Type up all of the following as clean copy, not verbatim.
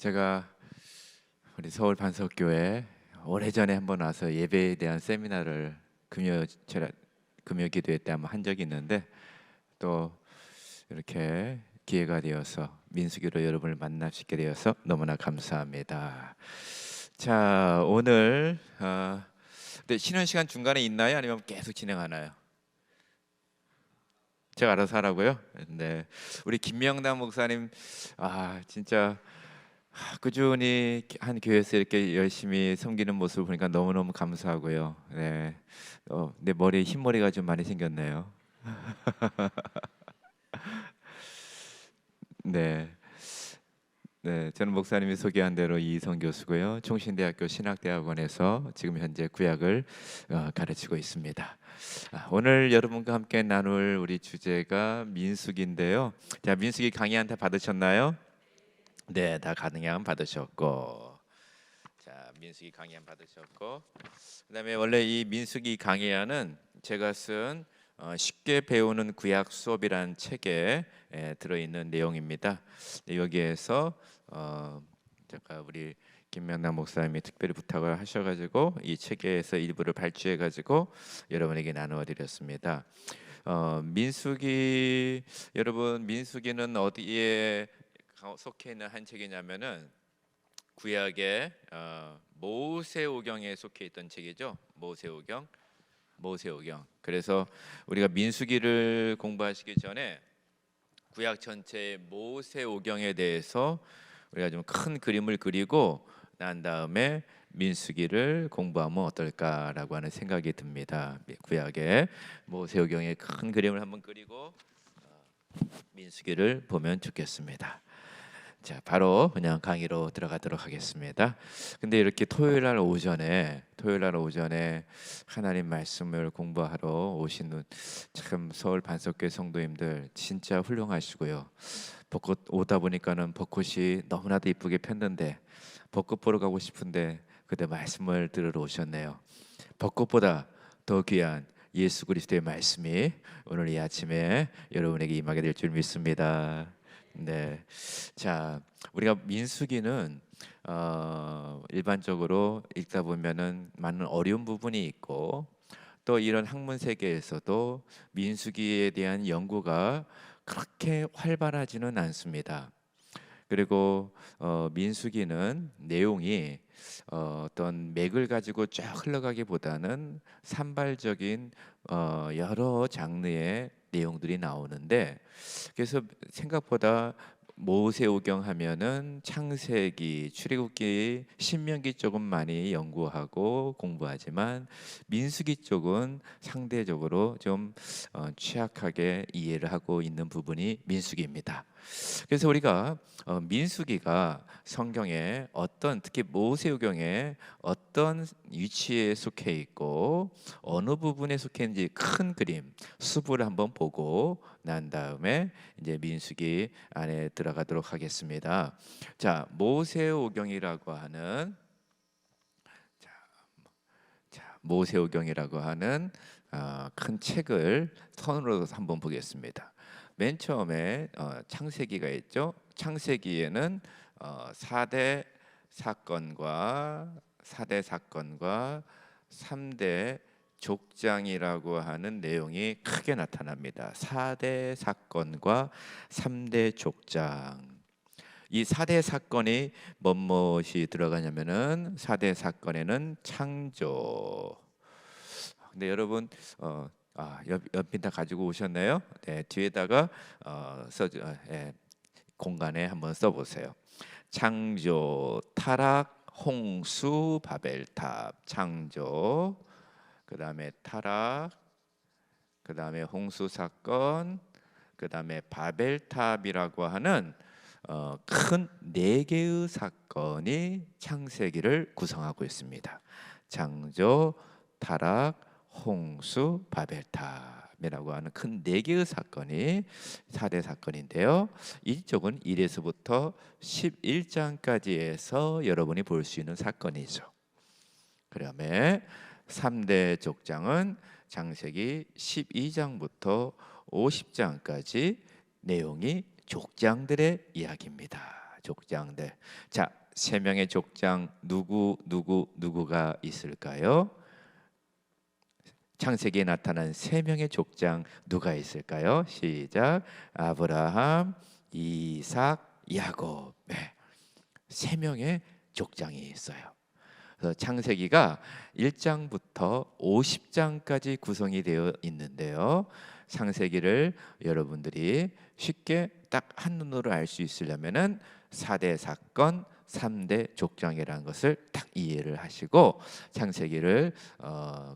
제가 우리 서울 반석교회 오래전에 한번 와서 예배에 대한 세미나를 금요 기도회 때 한번 한 적이 있는데, 또 이렇게 기회가 되어서 민수기로 여러분을 만날 수 있게 되어서 너무나 감사합니다. 자, 오늘 근데 쉬는 시간 중간에 있나요? 아니면 계속 진행하나요? 제가 알아서 하라고요? 네. 우리 김명남 목사님, 진짜 꾸준히 한 교회에서 이렇게 열심히 섬기는 모습을 보니까 너무너무 감사하고요. 네. 내 머리에 흰머리가 좀 많이 생겼네요. 네. 네, 저는 목사님이 소개한 대로 이희성 교수고요. 총신대학교 신학대학원에서 지금 현재 구약을 가르치고 있습니다. 오늘 여러분과 함께 나눌 우리 주제가 민수기인데요. 자, 민수기 강의 한테 받으셨나요? 네, 다 강의안 받으셨고, 자, 민수기 강의안 받으셨고, 그다음에 원래 이 민수기 강의안은 제가 쓴 쉽게 배우는 구약 수업이라는 책에 들어있는 내용입니다. 여기에서 제가 우리 김명남 목사님이 특별히 부탁을 하셔가지고 이 책에서 일부를 발췌해가지고 여러분에게 나누어 드렸습니다. 민수기, 여러분, 민수기는 어디에 속해 있는 한 책이냐면은 구약의 모세오경에 속해 있던 책이죠. 모세오경. 그래서 우리가 민수기를 공부하시기 전에 구약 전체의 모세오경에 대해서 우리가 좀 큰 그림을 그리고 난 다음에 민수기를 공부하면 어떨까라고 하는 생각이 듭니다. 구약의 모세오경의 큰 그림을 한번 그리고 민수기를 보면 좋겠습니다. 자, 바로 그냥 강의로 들어가도록 하겠습니다. 근데 이렇게 토요일 날 오전에 하나님 말씀을 공부하러 오시는 참 서울 반석교회 성도님들 진짜 훌륭하시고요. 벚꽃 오다 보니까는 벚꽃이 너무나도 이쁘게 폈는데 벚꽃 보러 가고 싶은데 그때 말씀을 들으러 오셨네요. 벚꽃보다 더 귀한 예수 그리스도의 말씀이 오늘 이 아침에 여러분에게 임하게 될 줄 믿습니다. 네, 자, 우리가 민수기는 일반적으로 읽다 보면은 많은 어려운 부분이 있고, 또 이런 학문 세계에서도 민수기에 대한 연구가 그렇게 활발하지는 않습니다. 그리고 민수기는 내용이 어떤 맥을 가지고 쫙 흘러가기보다는 산발적인 여러 장르의 내용들이 나오는데, 그래서 생각보다 모세오경 하면은 창세기, 출애굽기, 신명기 쪽은 많이 연구하고 공부하지만 민수기 쪽은 상대적으로 좀 취약하게 이해를 하고 있는 부분이 민수기입니다. 그래서 우리가 민수기가 성경에 어떤, 특히 모세오경에 어떤 위치에 속해 있고 어느 부분에 속해 있는지 큰 그림 수부를 한번 보고 난 다음에 이제 민수기 안에 들어가도록 하겠습니다. 자, 모세오경이라고 하는 모세오경이라고 하는 큰 책을 손으로 한번 보겠습니다. 맨 처음에 창세기가 있죠. 창세기에는 4대 사건과 3대 족장이라고 하는 내용이 크게 나타납니다. 4대 사건과 3대 족장. 이 4대 사건이 무엇이 들어가냐면은 4대 사건에는 창조. 근데 여러분 옆에다 가지고 오셨나요? 네, 뒤에다가 공간에 한번 써보세요. 창조, 타락, 홍수, 바벨탑. 창조, 그 다음에 타락, 그 다음에 홍수 사건, 그 다음에 바벨탑이라고 하는 큰 4개의 사건이 창세기를 구성하고 있습니다. 창조, 타락, 홍수, 바벨탑이라고 하는 큰 4개의 사건이 4대 사건인데요. 이쪽은 1에서부터 11장까지에서 여러분이 볼 수 있는 사건이죠. 그다음에 3대 족장은 창세기 12장부터 50장까지 내용이 족장들의 이야기입니다. 족장들. 자, 세 명의 족장 누구가 있을까요? 창세기에 나타난 세 명의 족장 누가 있을까요? 시작. 아브라함, 이삭, 야곱. 네. 세 명의 족장이 있어요. 그래서 창세기가 1장부터 50장까지 구성이 되어 있는데요. 창세기를 여러분들이 쉽게 딱 한눈으로 알 수 있으려면은 4대 사건, 3대 족장이라는 것을 딱 이해를 하시고 창세기를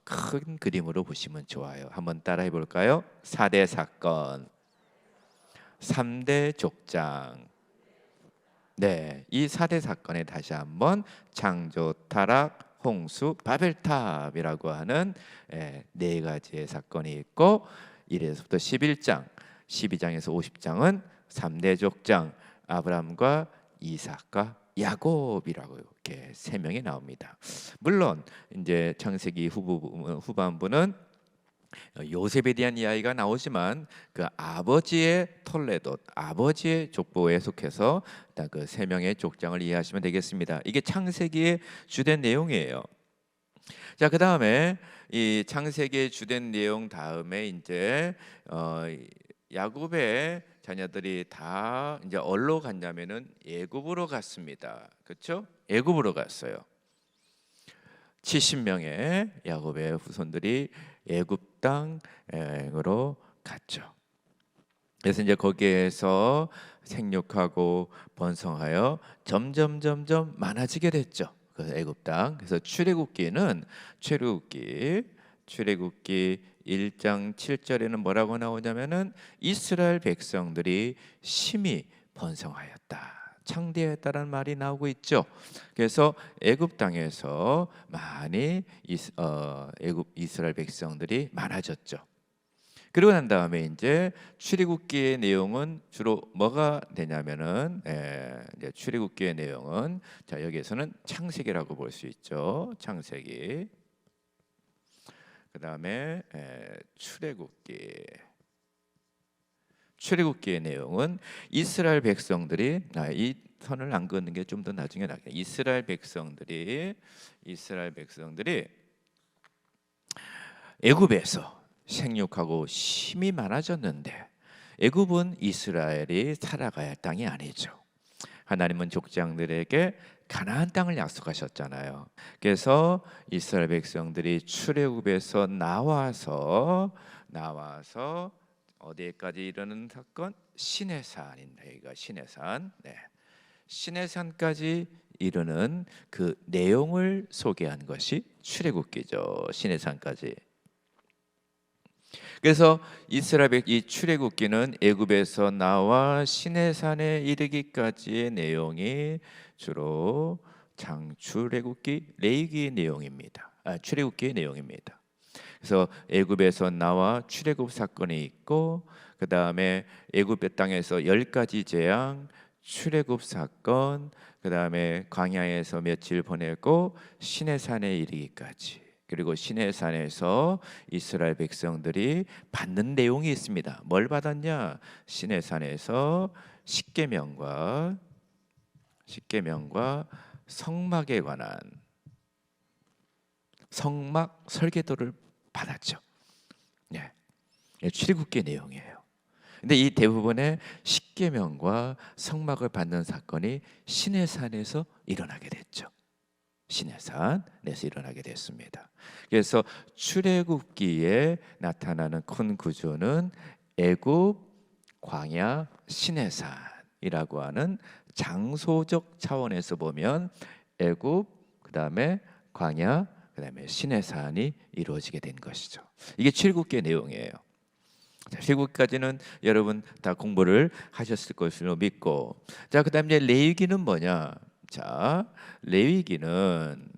큰 그림으로 보시면 좋아요. 한번 따라해 볼까요? 4대 사건, 3대 족장. 네, 이 4대 사건에 다시 한번 창조, 타락, 홍수, 바벨탑이라고 하는 네 가지의 사건이 있고 1에서부터 11장, 12장에서 50장은 3대 족장, 아브라함과 이삭과 야곱이라고 이렇게 세 명이 나옵니다. 물론 이제 창세기 후반부는 요셉에 대한 이야기가 나오지만 그 아버지의 톨레도, 아버지의 족보에 속해서 그 세 명의 족장을 이해하시면 되겠습니다. 이게 창세기의 주된 내용이에요. 자, 그 다음에 이 창세기의 주된 내용 다음에 이제 야곱의 자녀들이 다 이제 어디로 갔냐면은 애굽으로 갔습니다. 그렇죠? 애굽으로 갔어요. 70명의 야곱의 후손들이 애굽 땅으로 갔죠. 그래서 이제 거기에서 생육하고 번성하여 점점 많아지게 됐죠. 그래서 애굽 땅. 그래서 출애굽기는 출애굽기 1장 7절에는 뭐라고 나오냐면은 이스라엘 백성들이 심히 번성하였다, 창대했다라는 말이 나오고 있죠. 그래서 애굽 땅에서 많이 애굽 이스라엘 백성들이 많아졌죠. 그러고 난 다음에 이제 출애굽기의 내용은 주로 뭐가 되냐면은 이제 출애굽기의 내용은 자, 여기에서는 창세기라고 볼 수 있죠. 창세기. 그다음에 출애굽기의 내용은 이스라엘 백성들이 이 선을 안 긋는 게 좀 더 나중에 나게. 이스라엘 백성들이 애굽에서 생육하고 심히 많아졌는데 애굽은 이스라엘이 살아가야 할 땅이 아니죠. 하나님은 족장들에게 가나안 땅을 약속하셨잖아요. 그래서 이스라엘 백성들이 출애굽에서 나와서 어디까지 이르는 사건? 시내산입니다. 여기가 시내산. 네. 시내산까지 이르는 그 내용을 소개한 것이 출애굽기죠. 시내산까지. 그래서 이 출애굽기는 애굽에서 나와 시내산에 이르기까지의 내용이 주로 출애굽기, 레위기의 내용입니다. 출애굽기의 내용입니다. 그래서 애굽에서 나와 출애굽 사건이 있고 그 다음에 애굽의 땅에서 10가지 재앙, 출애굽 사건, 그 다음에 광야에서 며칠 보내고 시내산에 이르기까지, 그리고 시내산에서 이스라엘 백성들이 받는 내용이 있습니다. 뭘 받았냐? 시내산에서 십계명과 성막에 관한 성막 설계도를 받았죠. 네, 출애굽기 내용이에요. 근데 이 대부분의 십계명과 성막을 받는 사건이 시내산에서 일어나게 됐죠. 시내산에서 일어나게 됐습니다. 그래서 출애굽기에 나타나는 큰 구조는 애굽, 광야, 시내산이라고 하는 장소적 차원에서 보면 애굽, 그다음에 광야, 그다음에 시내산이 이루어지게 된 것이죠. 이게 출애굽기의 내용이에요. 출애굽기까지는 여러분 다 공부를 하셨을 것으로 믿고, 자, 그다음 이제 레위기는 뭐냐? 자, 레위기는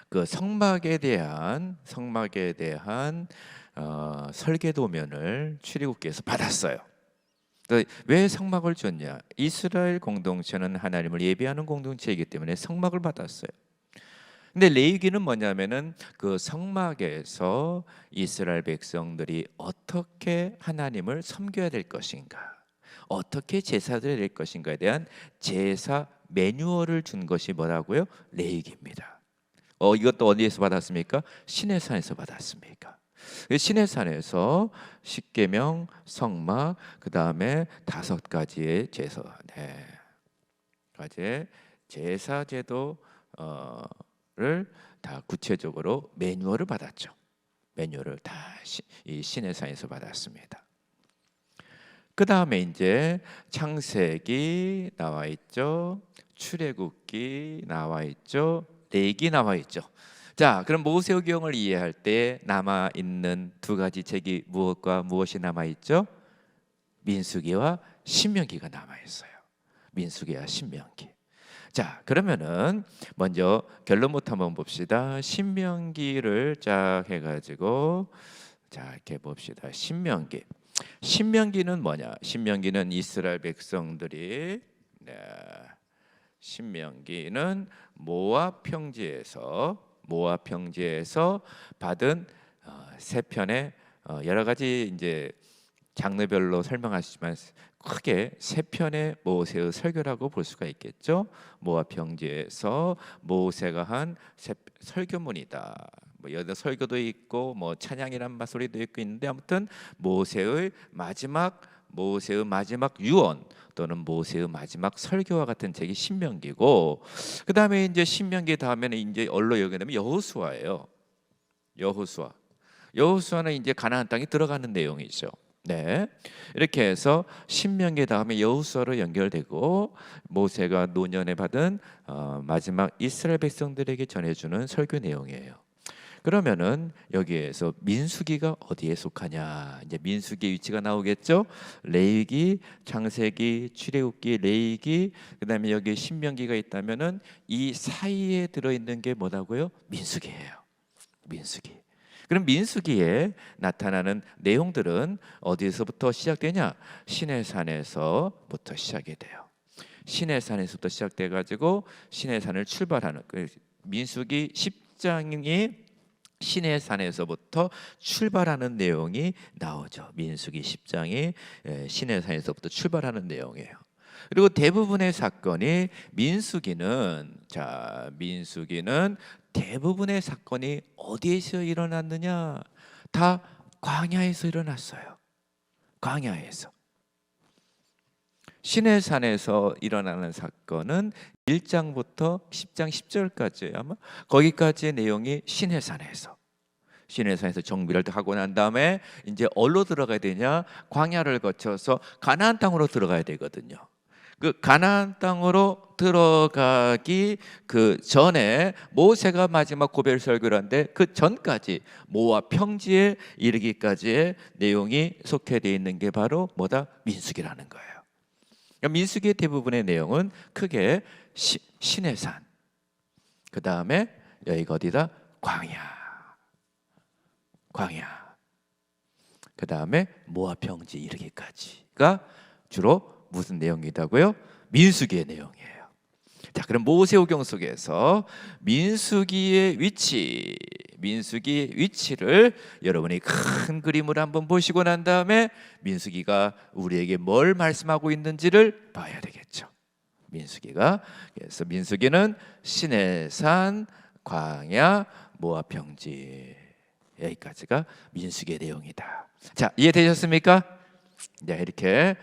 그 성막에 대한 설계도면을 출애굽기에서 받았어요. 왜 성막을 줬냐? 이스라엘 공동체는 하나님을 예배하는 공동체이기 때문에 성막을 받았어요. 근데 레위기는 뭐냐면은 그 성막에서 이스라엘 백성들이 어떻게 하나님을 섬겨야 될 것인가, 어떻게 제사를 드릴 것인가에 대한 제사 매뉴얼을 준 것이 뭐라고요? 레위기입니다. 이것도 어디에서 받았습니까? 시내산에서 받았습니까? 시내산에서 십계명, 성막, 그 다음에 5가지의 제사, 가지의 제사 제도를 다 구체적으로 매뉴얼을 받았죠. 매뉴얼을 다 이 시내산에서 받았습니다. 그 다음에 이제 창세기 나와 있죠. 출애굽기 나와 있죠. 레위기 나와 있죠. 자, 그럼 모세오경을 이해할 때 남아 있는 2가지 책이 무엇과 무엇이 남아 있죠? 민수기와 신명기가 남아 있어요. 민수기와 신명기. 자, 그러면은 먼저 결론부터 한번 봅시다. 신명기를 쫙 해가지고 자 이렇게 봅시다. 신명기는 뭐냐? 신명기는 이스라엘 백성들이 신명기는 모압 평지에서 받은 세 편의 여러 가지 이제 장르별로 설명하시지만 크게 세 편의 모세의 설교라고 볼 수가 있겠죠. 모압 평지에서 모세가 한 설교문이다. 뭐 여러 설교도 있고 뭐 찬양이란 마소리도 있고 있는데 아무튼 모세의 마지막 유언 또는 모세의 마지막 설교와 같은 책이 신명기고, 그 다음에 이제 신명기 다음에는 이제 얼로 여기게 되면 여호수아예요. 여호수아는 이제 가나안 땅에 들어가는 내용이죠. 네, 이렇게 해서 신명기 다음에 여호수아로 연결되고 모세가 노년에 받은 마지막 이스라엘 백성들에게 전해주는 설교 내용이에요. 그러면은 여기에서 민수기가 어디에 속하냐? 이제 민수기의 위치가 나오겠죠. 레위기, 창세기, 출애굽기, 레위기, 그다음에 여기 신명기가 있다면은 이 사이에 들어 있는 게 뭐라고요? 민수기예요. 민수기. 그럼 민수기에 나타나는 내용들은 어디서부터 시작되냐? 시내산에서부터 시작이 돼요. 시내산에서부터 시작돼 가지고 시내산을 출발하는 민수기 10장이 시내산에서부터 출발하는 내용이 나오죠. 민수기 10장이 시내산에서부터 출발하는 내용이에요. 그리고 대부분의 사건이 민수기는 대부분의 사건이 어디에서 일어났느냐? 다 광야에서 일어났어요. 광야에서. 시내산에서 일어나는 사건은 1장부터 10장 10절까지예요. 아마 거기까지의 내용이 시내산에서 정비를 하고 난 다음에 이제 어디로 들어가야 되냐? 광야를 거쳐서 가나안 땅으로 들어가야 되거든요. 그 가나안 땅으로 들어가기 그 전에 모세가 마지막 고별 설교를 하는데 그 전까지 모압 평지에 이르기까지의 내용이 속해져 있는 게 바로 뭐다? 민수기라는 거예요. 민수기의 대부분의 내용은 크게 시내산, 그 다음에 여기가 어디다? 광야, 그 다음에 모압 평지 이르기까지가 주로 무슨 내용이다고요? 민수기의 내용이에요. 자, 그럼 모세오경 속에서 민수기의 위치를 여러분이 큰 그림으로 한번 보시고 난 다음에 민수기가 우리에게 뭘 말씀하고 있는지를 봐야 되겠죠. 그래서 민수기는 시내산, 광야, 모압 평지, 여기까지가 민수기의 내용이다. 자, 이해되셨습니까? 네, 이렇게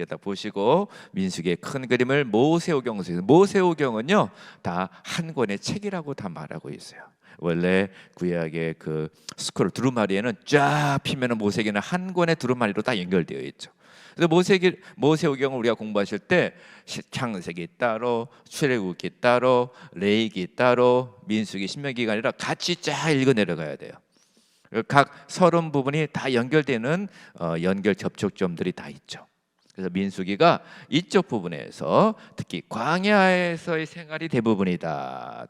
딱 보시고 민수기의 큰 그림을 모세오경은요 다 한 권의 책이라고 다 말하고 있어요. 원래 구약의 그 스크롤 두루마리에는 쫙 피면은 모세기는 한 권의 두루마리로 다 연결되어 있죠. 그래서 모세오경을 우리가 공부하실 때 창세기 따로, 출애굽기 따로, 레위기 따로, 민수기, 신명기가 아니라 같이 쫙 읽어 내려가야 돼요. 각 서론 부분이 다 연결되는 연결 접촉점들이 다 있죠. 그래서 민수기가 이쪽 부분에서 특히 광야에서의 생활이 대부분이다.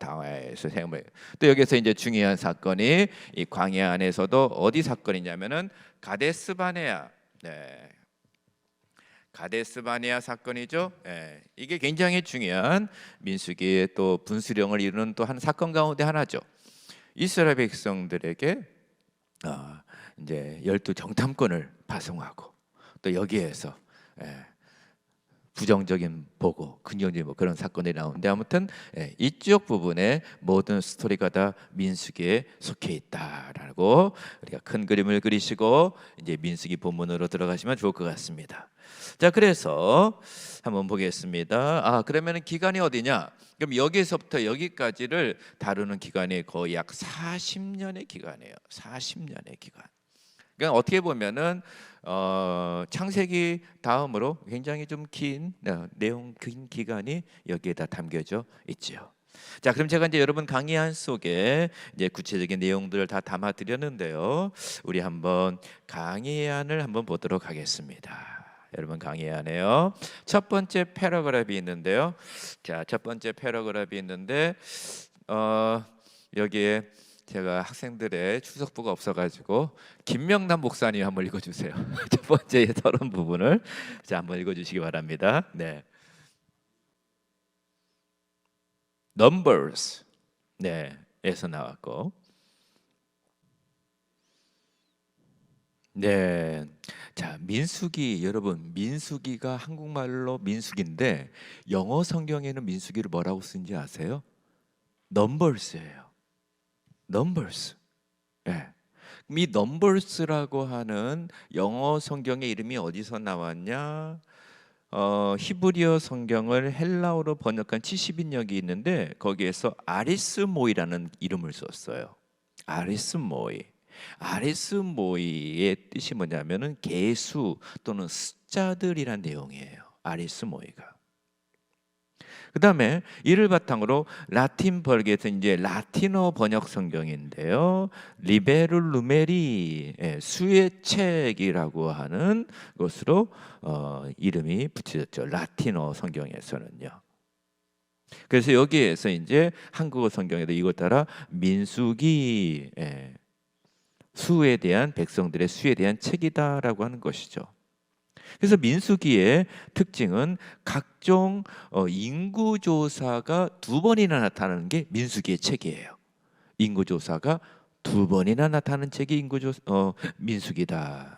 또 여기서 이제 중요한 사건이 이 광야 안에서도 어디 사건이냐면은 가데스바네아. 네. 가데스바네아 사건이죠. 네. 이게 굉장히 중요한 민수기의 또 분수령을 이루는 또 한 사건 가운데 하나죠. 이스라엘 백성들에게 이제 12 정탐권을 파송하고 또 여기에서 예, 부정적인 보고 긍정적인 뭐 그런 사건이 나오는데 아무튼 이쪽 부분에 모든 스토리가 다 민수기에 속해 있다라고 우리가 큰 그림을 그리시고 이제 민수기 본문으로 들어가시면 좋을 것 같습니다. 자, 그래서 한번 보겠습니다. 그러면은 기간이 어디냐? 그럼 여기서부터 여기까지를 다루는 기간이 거의 약 40년의 기간이에요. 40년의 기간. 그러니까 어떻게 보면은 창세기 다음으로 굉장히 좀 긴 내용 긴 기간이 여기에다 담겨져 있지요. 자, 그럼 제가 이제 여러분 강의안 속에 이제 구체적인 내용들을 다 담아 드렸는데요. 우리 한번 강의안을 한번 보도록 하겠습니다. 여러분 강의안에요. 첫 번째 패러그래프이 있는데요. 자, 첫 번째 패러그래프이 있는데 여기에 제가 학생들의 출석부가 없어가지고 김명남 목사님 한번 읽어주세요. 첫 번째 서론 부분을 자 한번 읽어주시기 바랍니다. 네, Numbers 에서 나왔고, 네, 자 민수기 여러분 민수기가 한국말로 민수기인데 영어 성경에는 민수기를 뭐라고 쓰는지 아세요? Numbers예요. Numbers. 예. 이 넘버스라고 하는 영어 성경의 이름이 어디서 나왔냐? 히브리어 성경을 헬라어로 번역한 70인역이 있는데 거기에서 아리스모이라는 이름을 썼어요. 아리스모이. 아리스모이의 뜻이 뭐냐면은 개수 또는 숫자들이란 내용이에요. 아리스모이가. 그 다음에 이를 바탕으로 라틴 벌게에서 이제 라틴어 번역 성경인데요. 리베룰 루메리 수의 책이라고 하는 것으로 이름이 붙여졌죠. 라틴어 성경에서는요. 그래서 여기에서 이제 한국어 성경에도 이것 따라 민수기 수에 대한 백성들의 수에 대한 책이다라고 하는 것이죠. 그래서 민수기의 특징은 각종 인구조사가 두 번이나 나타나는 게 민수기의 책이에요. 인구조사가 두 번이나 나타나는 책이 민수기다.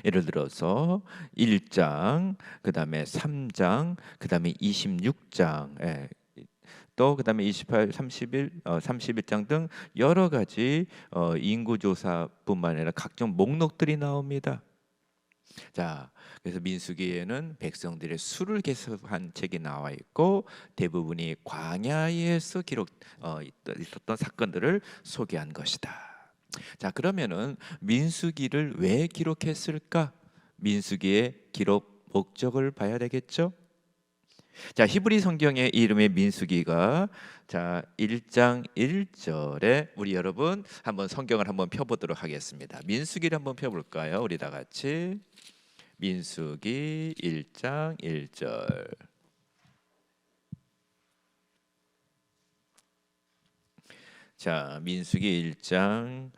예를 들어서 1장, 그 다음에 3장, 그 다음에 26장, 또 그 다음에 28, 31, 31장 등 여러 가지 인구조사뿐만 아니라 각종 목록들이 나옵니다. 자, 그래서 민수기에는 백성들의 수를 계속한 책이 나와 있고 대부분이 광야에서 있었던 사건들을 소개한 것이다. 자, 그러면은 민수기를 왜 기록했을까? 민수기의 기록 목적을 봐야 되겠죠? 자, 히브리 성경의 이름의 민수기가 자 1장 1절에 우리 여러분 한번 성경을 한번 펴보도록 하겠습니다. 민수기를 한번 펴볼까요? 우리 다 같이 민수기 1장 1절. 자, 민수기 1장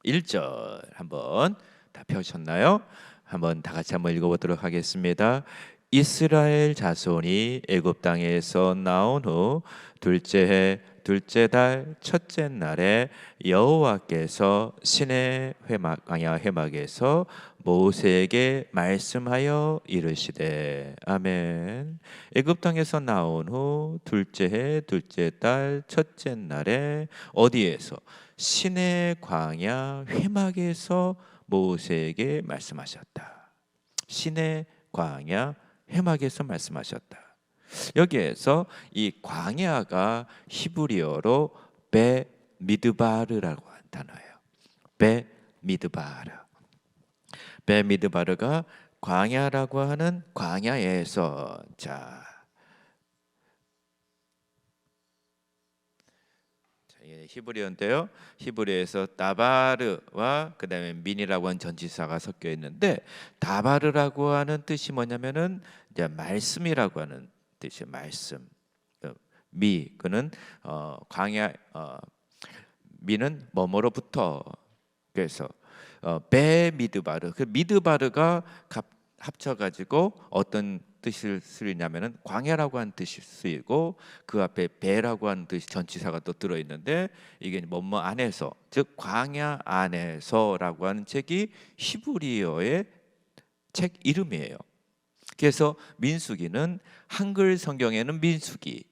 1절 한번 다 펴셨나요? 한번 다 같이 한번 읽어보도록 하겠습니다. 이스라엘 자손이 애굽 땅에서 나온 후 둘째 해 둘째 달 첫째 날에 여호와께서 시내 광야 회막에서 모세에게 말씀하여 이르시되 아멘. 애굽 땅에서 나온 후 둘째 해 둘째 달 첫째 날에 어디에서? 시내 광야 회막에서 모세에게 말씀하셨다. 시내 광야 회막에서 말씀하셨다. 여기에서 이 광야가 히브리어로 베 미드바르라고 하는 단어예요. 베 미드바르. 베 미드바르가 광야라고 하는 광야에서 히브리어인데요. 히브리어에서 다바르와 그다음에 민이라고 하는 전치사가 섞여 있는데 다바르라고 하는 뜻이 뭐냐면은 이제 말씀이라고 하는 뜻이에요. 말씀. 그는 광야 미는 뭐뭐로부터 그래서 베 미드바르 그 미드바르가 합쳐가지고 어떤 뜻을 쓰이냐면은 광야라고 하는 뜻이 쓰이고 그 앞에 배라고 하는 뜻이 전치사가 또 들어 있는데 이게 뭐뭐 안에서, 즉 광야 안에서라고 하는 책이 히브리어의 책 이름이에요. 그래서 민수기는 한글 성경에는 민수기,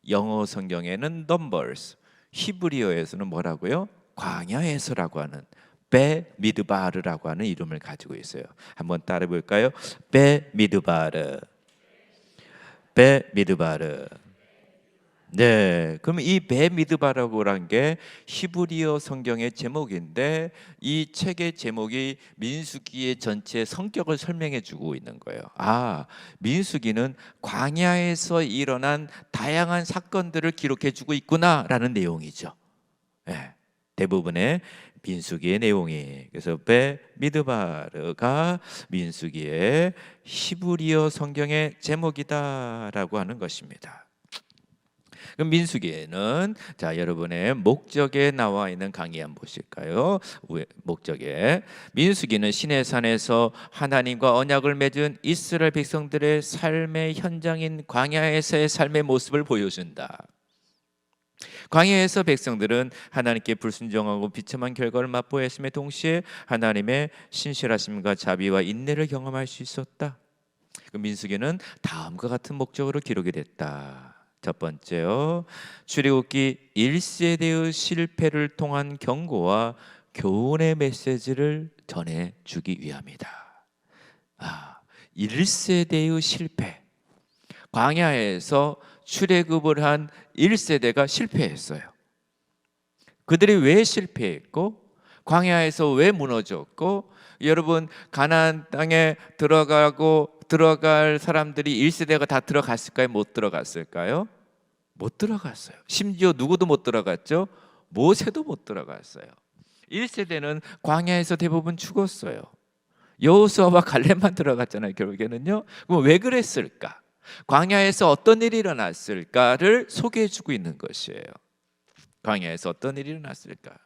영어 성경에는 Numbers, 히브리어에서는 뭐라고요? 광야에서라고 하는 베미드바르라고 하는 이름을 가지고 있어요. 한번 따라 볼까요? 베미드바르, 베미드바르. 네, 그러면 이 베미드바라고란 게 히브리어 성경의 제목인데 이 책의 제목이 민수기의 전체 성격을 설명해 주고 있는 거예요. 아, 민수기는 광야에서 일어난 다양한 사건들을 기록해 주고 있구나라는 내용이죠. 네, 대부분의 민수기의 내용이. 그래서 베미드바르가 민수기의 히브리어 성경의 제목이다라고 하는 것입니다. 그럼 민수기에는 자 여러분의 목적에 나와 있는 강의 한번 보실까요? 목적에 민수기는 시내산에서 하나님과 언약을 맺은 이스라엘 백성들의 삶의 현장인 광야에서의 삶의 모습을 보여준다. 광야에서 백성들은 하나님께 불순종하고 비참한 결과를 맛보아야 했음에 동시에 하나님의 신실하심과 자비와 인내를 경험할 수 있었다. 민수기는 다음과 같은 목적으로 기록이 됐다. 첫 번째요, 출애굽기 1세대의 실패를 통한 경고와 교훈의 메시지를 전해주기 위함이다. 1세대의 실패, 광야에서 출애굽을 한 1세대가 실패했어요. 그들이 왜 실패했고 광야에서 왜 무너졌고, 여러분 가나안 땅에 들어갈 사람들이 1세대가 다 들어갔을까요? 못 들어갔을까요? 못 들어갔어요. 심지어 누구도 못 들어갔죠? 모세도 못 들어갔어요. 1세대는 광야에서 대부분 죽었어요. 여호수아와 갈렙만 들어갔잖아요, 결국에는요. 그럼 왜 그랬을까? 광야에서 어떤 일이 일어났을까를 소개해주고 있는 것이에요. 광야에서 어떤 일이 일어났을까?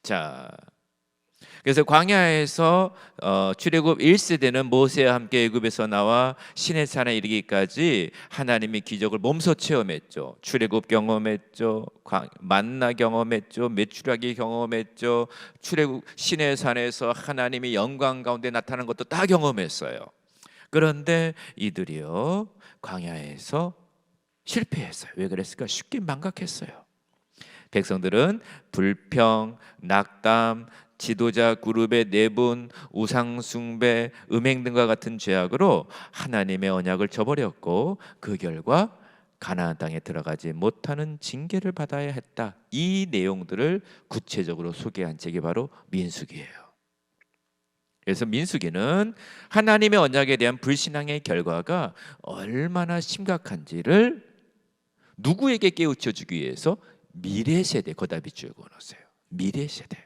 자, 그래서 광야에서 출애굽 1세대는 모세와 함께 애굽에서 나와 시내산에 이르기까지 하나님의 기적을 몸소 체험했죠. 출애굽 경험했죠. 만나 경험했죠. 메추라기 경험했죠. 출애굽 시내산에서 하나님의 영광 가운데 나타나는 것도 다 경험했어요. 그런데 이들이요 광야에서 실패했어요. 왜 그랬을까? 쉽게 망각했어요. 백성들은 불평, 낙담, 지도자 그룹의 내분, 우상 숭배, 음행 등과 같은 죄악으로 하나님의 언약을 저버렸고 그 결과 가나안 땅에 들어가지 못하는 징계를 받아야 했다. 이 내용들을 구체적으로 소개한 책이 바로 민수기예요. 그래서 민수기는 하나님의 언약에 대한 불신앙의 결과가 얼마나 심각한지를 누구에게 깨우쳐 주기 위해서 미래 세대 거다 비추고 넣었어요. 미래 세대.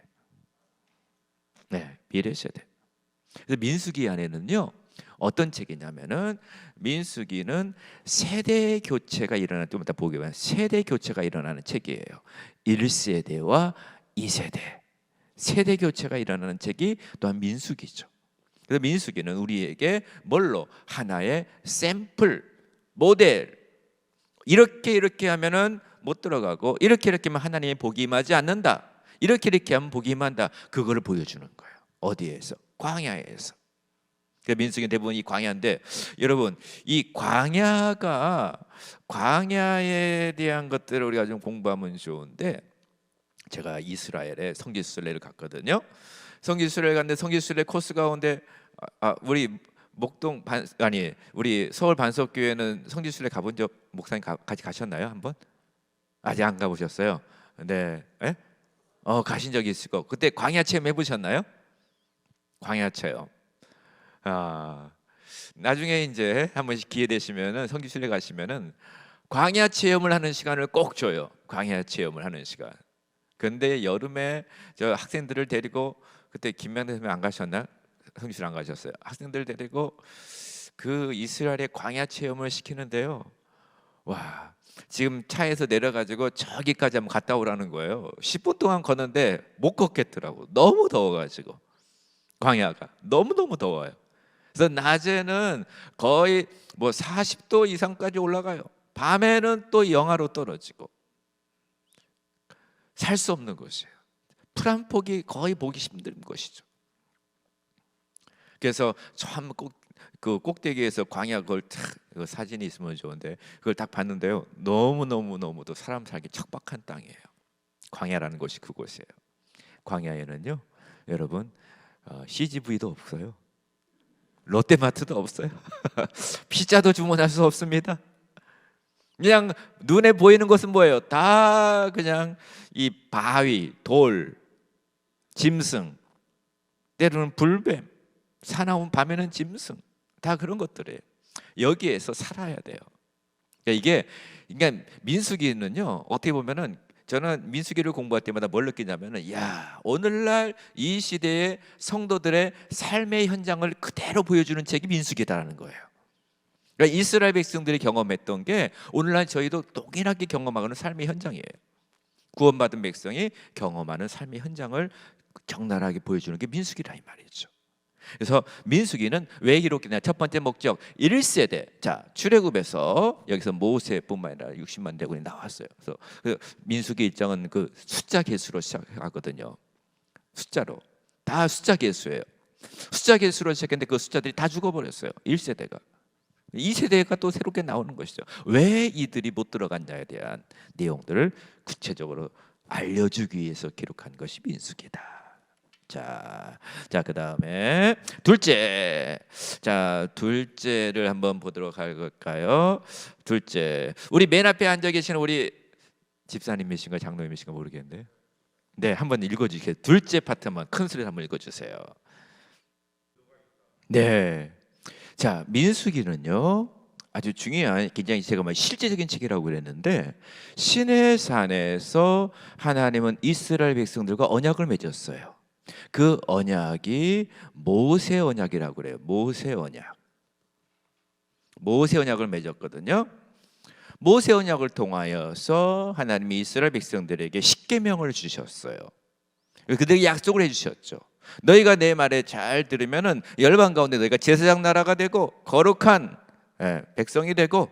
네, 미래 세대. 그래서 민수기 안에는요 어떤 책이냐면은 민수기는 세대 교체가 일어나는, 좀 이따 보게 되면 세대 교체가 일어나는 책이에요. 1세대와 2세대. 세대 교체가 일어나는 책이 또한 민수기죠. 그래서 민수기는 우리에게 뭘로? 하나의 샘플, 모델. 이렇게 하면은 못 들어가고 이렇게 하면 하나님의 복이 임하지 않는다. 이렇게 하면 복이 임한다. 그거를 보여주는 거예요. 어디에서? 광야에서. 민수기는 대부분 이 광야인데, 여러분 이 광야에 대한 것들을 우리가 좀 공부하면 좋은데, 제가 이스라엘에 성지순례를 갔거든요. 성지순례를 갔는데 성지순례 코스 가운데 우리 우리 서울 반석교회는 성지순례 가본 적, 목사님 같이 가셨나요? 한번? 아직 안 가보셨어요? 네, 에? 가신 적이 있을 거. 그때 광야 체험 해보셨나요? 광야 체험. 나중에 이제 한 번씩 기회 되시면은 성지순례 가시면은 광야 체험을 하는 시간을 꼭 줘요. 광야 체험을 하는 시간. 근데 여름에 저 학생들을 데리고, 그때 김명대 선생님 안 가셨나? 성지순례 안 가셨어요. 학생들 데리고 그 이스라엘의 광야 체험을 시키는데요. 와, 지금 차에서 내려가지고 저기까지 한번 갔다 오라는 거예요. 10분 동안 걷는데 못 걷겠더라고. 너무 더워가지고. 광야가 너무너무 더워요. 그래서 낮에는 거의 뭐 40도 이상까지 올라가요. 밤에는 또 영하로 떨어지고 살 수 없는 곳이에요. 풀 한 폭이 거의 보기 힘든 것이죠. 그래서 참 그 꼭대기에서 광야 그걸 탁 사진이 있으면 좋은데 그걸 딱 봤는데요. 너무도 사람 살기 척박한 땅이에요. 광야라는 곳이 그곳이에요. 광야에는요, 여러분 CGV도 없어요. 롯데마트도 없어요. 피자도 주문할 수 없습니다. 그냥 눈에 보이는 것은 뭐예요? 다 그냥 이 바위, 돌, 짐승, 때로는 불뱀, 사나운 밤에는 짐승, 다 그런 것들이에요. 여기에서 살아야 돼요. 그러니까 민수기는요, 어떻게 보면은 저는 민수기를 공부할 때마다 뭘 느끼냐면은, 야, 오늘날 이 시대의 성도들의 삶의 현장을 그대로 보여주는 책이 민수기다라는 거예요. 그러니까 이스라엘 백성들이 경험했던 게 오늘날 저희도 동일하게 경험하는 삶의 현장이에요. 구원받은 백성이 경험하는 삶의 현장을 적나라하게 보여주는 게 민수기라 이 말이죠. 그래서 민수기는 왜 기록되냐? 첫 번째 목적 1세대. 자, 출애굽에서 여기서 모세뿐만 아니라 60만 대군이 나왔어요. 그래서 그 민수기 일정은 그 숫자 계수로 시작하거든요. 숫자로 다 숫자 계수예요. 숫자 계수로 시작했는데 그 숫자들이 다 죽어버렸어요. 1세대가. 2세대가 또 새롭게 나오는 것이죠. 왜 이들이 못 들어갔냐에 대한 내용들을 구체적으로 알려주기 위해서 기록한 것이 민수기다. 자, 그 다음에 둘째. 자, 둘째를 한번 보도록 할까요? 둘째, 우리 맨 앞에 앉아 계시는 우리 집사님이신가 장로님이신가 모르겠는데, 네, 한번 읽어주세요. 둘째 파트만 큰 소리로 한번 읽어주세요. 네. 자, 민수기는요, 아주 중요한, 굉장히 제가 실제적인 책이라고 그랬는데, 시내산에서 하나님은 이스라엘 백성들과 언약을 맺었어요. 그 언약이 모세 언약이라고 그래요. 모세 언약을 맺었거든요. 모세 언약을 통하여서 하나님이 이스라엘 백성들에게 십계명을 주셨어요. 그들에게 약속을 해주셨죠. 너희가 내 말에 잘 들으면은 열방 가운데 너희가 제사장 나라가 되고 거룩한 백성이 되고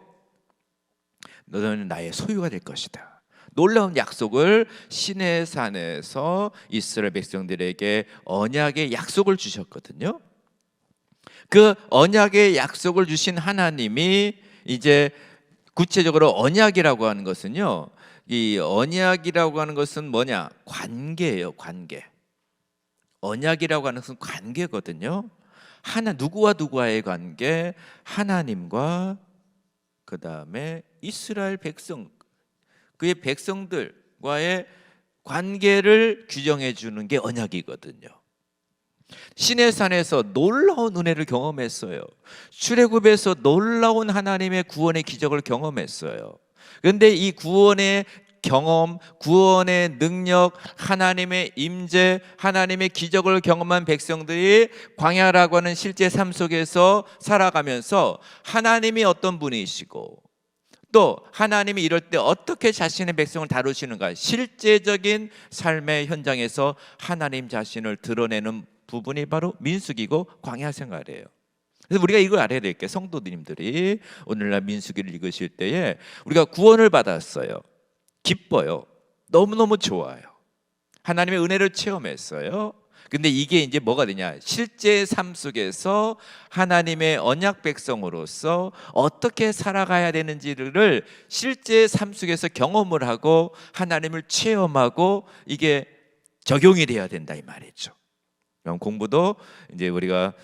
너는 나의 소유가 될 것이다. 놀라운 약속을 시내산에서 이스라엘 백성들에게 언약의 약속을 주셨거든요. 그 언약의 약속을 주신 하나님이 이제 구체적으로 언약이라고 하는 것은요, 이 언약이라고 하는 것은 뭐냐? 관계예요, 관계. 언약이라고 하는 것은 관계거든요. 누구와 누구와의 관계? 하나님과 그 다음에 이스라엘 백성, 그의 백성들과의 관계를 규정해 주는 게 언약이거든요. 시내산에서 놀라운 은혜를 경험했어요. 출애굽에서 놀라운 하나님의 구원의 기적을 경험했어요. 그런데 이 구원의 경험, 구원의 능력, 하나님의 임재, 하나님의 기적을 경험한 백성들이 광야라고 하는 실제 삶 속에서 살아가면서 하나님이 어떤 분이시고 또 하나님이 이럴 때 어떻게 자신의 백성을 다루시는가, 실제적인 삶의 현장에서 하나님 자신을 드러내는 부분이 바로 민수기고 광야 생활이에요. 그래서 우리가 이걸 알아야 될 게, 성도님들이 오늘날 민수기를 읽으실 때에 우리가 구원을 받았어요. 기뻐요. 너무너무 좋아요. 하나님의 은혜를 체험했어요. 근데 이게 이제 뭐가 되냐? 실제 삶 속에서 하나님의 언약 백성으로서 어떻게 살아가야 되는지를 실제 삶 속에서 경험을 하고 하나님을 체험하고 이게 적용이 돼야 된다 이 말이죠. 그럼 공부도 이제 우리가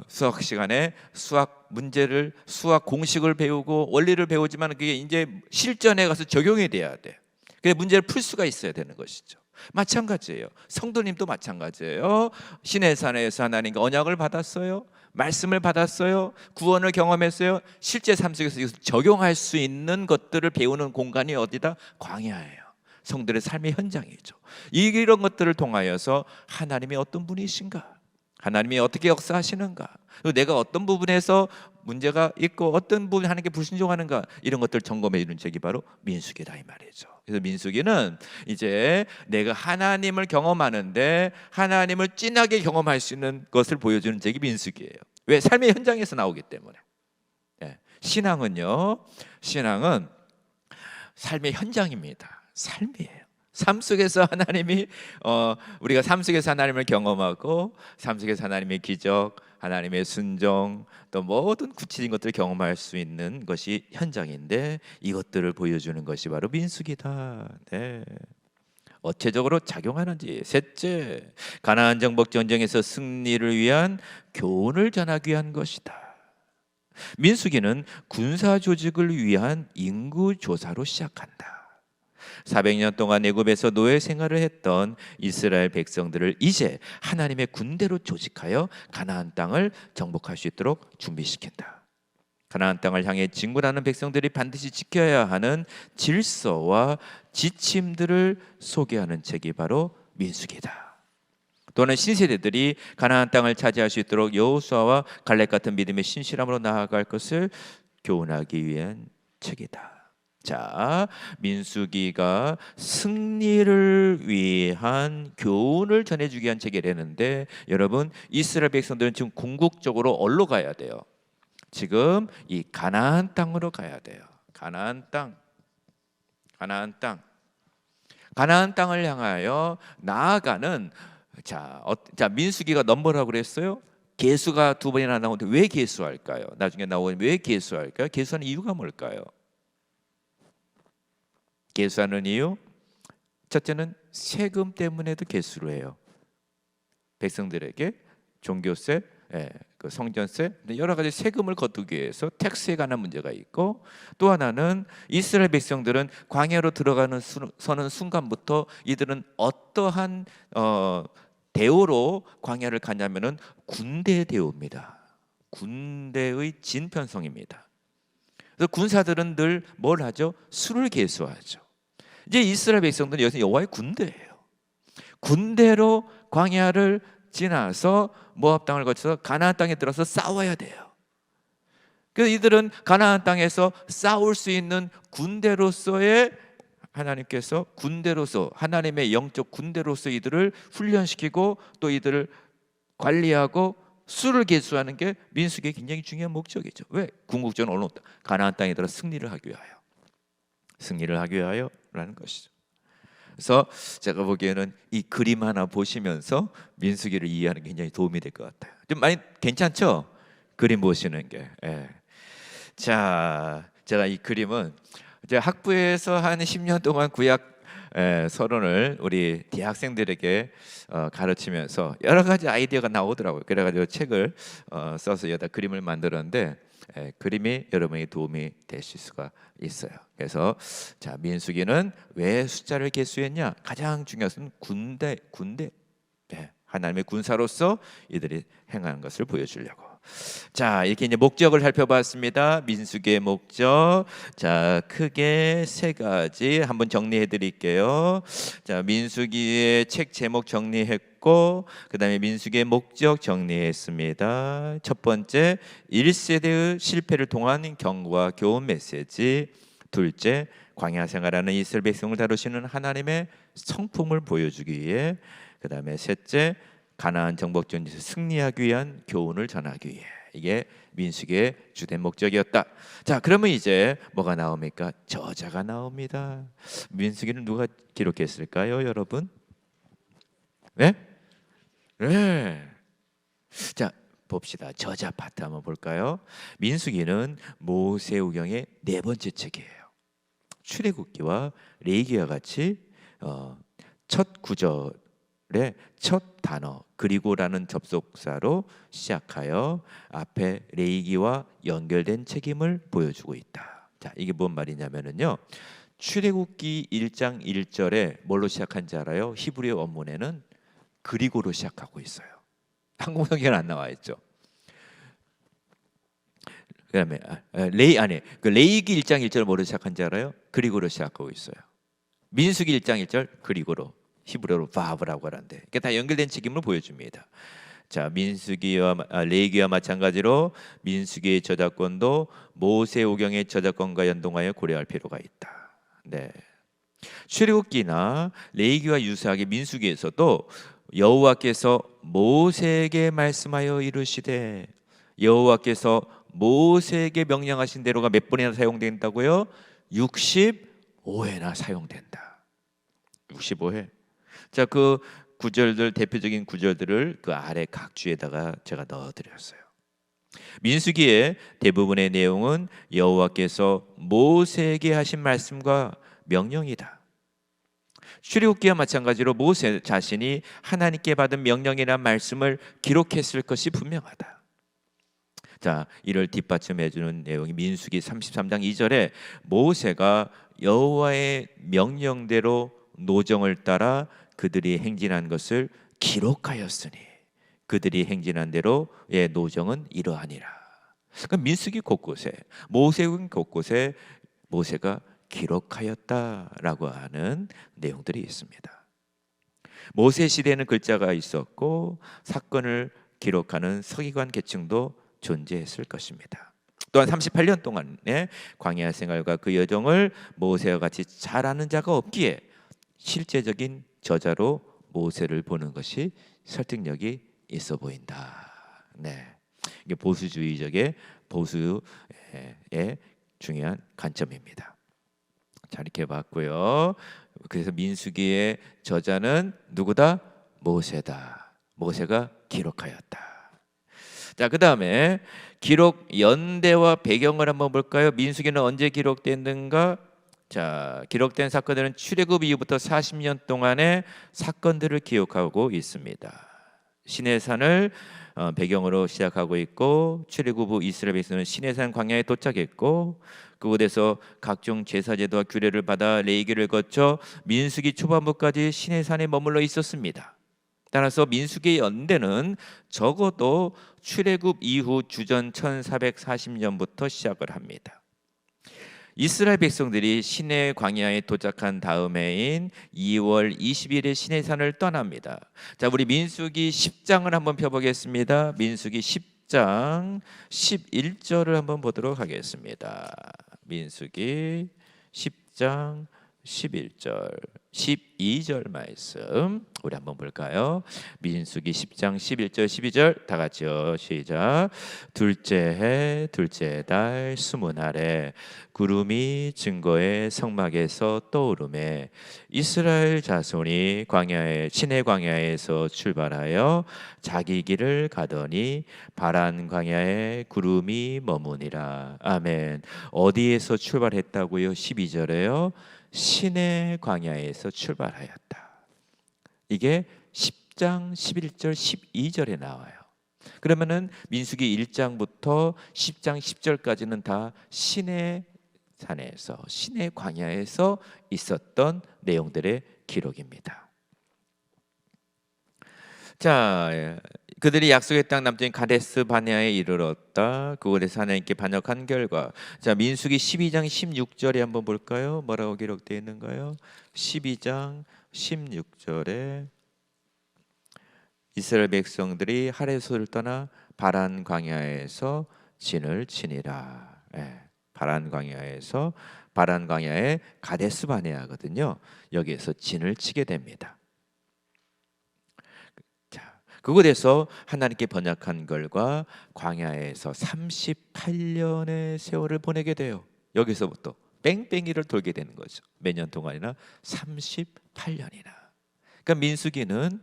수학 시간에 수학 문제를, 수학 공식을 배우고 원리를 배우지만 그게 이제 실전에 가서 적용이 돼야 돼. 그래서 문제를 풀 수가 있어야 되는 것이죠. 마찬가지예요. 성도님도 마찬가지예요. 시내산에서 하나님과 언약을 받았어요. 말씀을 받았어요. 구원을 경험했어요. 실제 삶 속에서 적용할 수 있는 것들을 배우는 공간이 어디다? 광야예요. 성들의 삶의 현장이죠. 이런 것들을 통하여서 하나님이 어떤 분이신가, 하나님이 어떻게 역사하시는가, 내가 어떤 부분에서 문제가 있고 어떤 부분에 하나님께 불순종하는가, 이런 것들을 점검해 주는 책이 바로 민수기다 이 말이죠. 그래서 민수기는 이제 내가 하나님을 경험하는데 하나님을 진하게 경험할 수 있는 것을 보여주는 책이 민수기예요. 왜? 삶의 현장에서 나오기 때문에. 예. 신앙은요, 신앙은 삶의 현장입니다. 삶이에요. 삶 속에서 하나님이 우리가 삶 속에서 하나님을 경험하고 삶 속에서 하나님의 기적, 하나님의 순종, 또 모든 구체적인 것들을 경험할 수 있는 것이 현장인데, 이것들을 보여주는 것이 바로 민수기다. 네. 어체적으로 작용하는지. 셋째, 가나안 정복 전쟁에서 승리를 위한 교훈을 전하기 위한 것이다. 민수기는 군사 조직을 위한 인구 조사로 시작한다. 400년 동안 애굽에서 노예 생활을 했던 이스라엘 백성들을 이제 하나님의 군대로 조직하여 가나안 땅을 정복할 수 있도록 준비시킨다. 가나안 땅을 향해 진군하는 백성들이 반드시 지켜야 하는 질서와 지침들을 소개하는 책이 바로 민수기다. 또는 신세대들이 가나안 땅을 차지할 수 있도록 여호수아와 갈렙 같은 믿음의 신실함으로 나아갈 것을 교훈하기 위한 책이다. 자, 민수기가 승리를 위한 교훈을 전해주기 위한 책이라는데, 여러분, 이스라엘 백성들은 지금 궁극적으로 어디로 가야 돼요? 지금 이 가나안 땅으로 가야 돼요. 가나안 땅, 가나안 땅, 가나안 땅을 향하여 나아가는. 자, 민수기가 넘버라고 그랬어요? 계수가 2번이나 나오는데 왜 계수할까요? 나중에 나오면 왜 계수할까요? 계수하는 이유가 뭘까요? 계수하는 이유, 첫째는 세금 때문에도 계수를 해요. 백성들에게 종교세, 그 성전세, 여러 가지 세금을 거두기 위해서 텍스에 관한 문제가 있고, 또 하나는 이스라엘 백성들은 광야로 들어가는 서는 순간부터 이들은 어떠한 대우로 광야를 가냐면은 군대 대우입니다. 군대의 진편성입니다. 그래서 군사들은 늘 뭘 하죠? 술을 계수하죠. 이제 이스라엘 백성들은 여기서 여호와의 군대예요. 군대로 광야를 지나서 모압 땅을 거쳐서 가나안 땅에 들어서 싸워야 돼요. 그래서 이들은 가나안 땅에서 싸울 수 있는 군대로서의, 하나님께서 군대로서, 하나님의 영적 군대로서 이들을 훈련시키고 또 이들을 관리하고 수를 계수하는 게 민수기의 굉장히 중요한 목적이죠. 왜? 궁극적으로 어느 가나안 땅에 들어 승리를 하기 위하여, 승리를 하기 위하여라는 것이죠. 그래서 제가 보기에는 이 그림 하나 보시면서 민수기를 이해하는 게 굉장히 도움이 될 것 같아요. 좀 많이 괜찮죠? 그림 보시는 게. 예. 자, 제가 이 그림은 이제 학부에서 한 10년 동안 구약 서론을 우리 대학생들에게 가르치면서 여러 가지 아이디어가 나오더라고요. 그래가지고 책을 써서 여기다 그림을 만들었는데, 그림이 여러분에게 도움이 되실 수가 있어요. 그래서 자, 민수기는 왜 숫자를 계수했냐? 가장 중요한 것은 군대, 하나님의 군사로서 이들이 행하는 것을 보여주려고. 자, 이렇게 이제 목적을 살펴봤습니다. 민수기의 목적. 자, 크게 세 가지 한번 정리해 드릴게요. 자, 민수기의 책 제목 정리했고, 그다음에 민수기의 목적 정리했습니다. 첫 번째, 1세대의 실패를 통한 경고와 교훈 메시지. 둘째, 광야 생활하는 이스라엘 백성을 다루시는 하나님의 성품을 보여주기 위해. 그다음에 셋째, 가나안 정복 전쟁에서 승리하기 위한 교훈을 전하기 위해. 이게 민수기의 주된 목적이었다. 자, 그러면 이제 뭐가 나옵니까? 저자가 나옵니다. 민수기는 누가 기록했을까요, 여러분? 네? 네. 자, 봅시다. 저자 파트 한번 볼까요? 민수기는 모세우경의 네 번째 책이에요. 출애굽기와 레위기와 같이 첫 구절의 첫 단어 그리고라는 접속사로 시작하여 앞에 레위기와 연결된 책임을 보여주고 있다. 자, 이게 뭔 말이냐면요, 출애굽기 1장 1절에 뭘로 시작한지 알아요? 히브리어 원문에는 그리고로 시작하고 있어요. 한국 성경에는 안 나와 있죠. 그다음에 레위기 1장 1절 뭐로 시작한지 알아요? 그리고로 시작하고 있어요. 민수기 1장 1절 그리고로, 히브리어로 바브라고 하는데, 이게 다 연결된 책임을 보여줍니다. 자, 민수기와 레위기와 마찬가지로 민수기의 저작권도 모세오경의 저작권과 연동하여 고려할 필요가 있다. 네. 출애굽기나 레위기와 유사하게 민수기에서도 여호와께서 모세에게 말씀하여 이르시되, 여호와께서 모세에게 명령하신 대로가 몇 번이나 사용된다고요? 65회나 사용된다. 65회. 자, 그 구절들, 대표적인 구절들을 그 아래 각 주에다가 제가 넣어드렸어요. 민수기의 대부분의 내용은 여호와께서 모세에게 하신 말씀과 명령이다. 출애굽기와 마찬가지로 모세 자신이 하나님께 받은 명령이란 말씀을 기록했을 것이 분명하다. 자, 이를 뒷받침해 주는 내용이 민수기 33장 2절에 모세가 여호와의 명령대로 노정을 따라 그들이 행진한 것을 기록하였으니 그들이 행진한 대로의 노정은 이러하니라. 그러니까 민수기 곳곳에, 모세군 곳곳에 모세가 기록하였다라고 하는 내용들이 있습니다. 모세 시대에는 글자가 있었고 사건을 기록하는 서기관 계층도 존재했을 것입니다. 또한 38년 동안의 광야 생활과 그 여정을 모세와 같이 잘 아는 자가 없기에 실제적인 저자로 모세를 보는 것이 설득력이 있어 보인다. 네, 이게 보수주의적의 보수의 중요한 관점입니다. 자, 이렇게 봤고요. 그래서 민수기의 저자는 누구다? 모세다. 모세가 기록하였다. 자, 그 다음에 기록 연대와 배경을 한번 볼까요? 민수기는 언제 기록됐는가? 자, 기록된 사건들은 출애굽 이후부터 40년 동안의 사건들을 기록하고 있습니다. 시내산을 배경으로 시작하고 있고, 출애굽 후 이스라엘 백성은 시내산 광야에 도착했고, 그곳에서 각종 제사제도와 규례를 받아 레위기를 거쳐 민수기 초반부까지 시내산에 머물러 있었습니다. 따라서 민수기의 연대는 적어도 출애굽 이후 주전 1440년부터 시작을 합니다. 이스라엘 백성들이 시내 광야에 도착한 다음 해인 2월 20일에 시내산을 떠납니다. 자, 우리 민수기 10장을 한번 펴보겠습니다. 민수기 10장 11절을 한번 보도록 하겠습니다. 민수기 10장 11절 12절 말씀 우리 한번 볼까요? 민수기 10장 11절 12절 다 같이요. 시작. 둘째 해 둘째 달 스무날에 구름이 증거의 성막에서 떠오르매 이스라엘 자손이 광야에 시내 광야에서 출발하여 자기 길을 가더니 바란 광야에 구름이 머무니라. 아멘. 어디에서 출발했다고요? 12절에요. 시내 광야에서 출발하였다. 이게 10장 11절 12절에 나와요. 그러면은 민수기 1장부터 10장 10절까지는 다 시내 산에서 시내 광야에서 있었던 내용들의 기록입니다. 자, 그들이 약속의 땅 남쪽인 가데스 바네아에 이르렀다. 그곳에서 하나님께 반역한 결과, 자, 민수기 12장 16절에 한번 볼까요? 뭐라고 기록되어 있는가요? 12장 16절에 이스라엘 백성들이 하레소를 떠나 바란 광야에서 진을 치니라. 바란 광야에서, 바란 광야의 가데스 바네아거든요. 여기에서 진을 치게 됩니다. 그곳에서 하나님께 번역한 결과 광야에서 38년의 세월을 보내게 돼요. 여기서부터 뺑뺑이를 돌게 되는 거죠. 몇 년 동안이나 38년이나. 그러니까 민수기는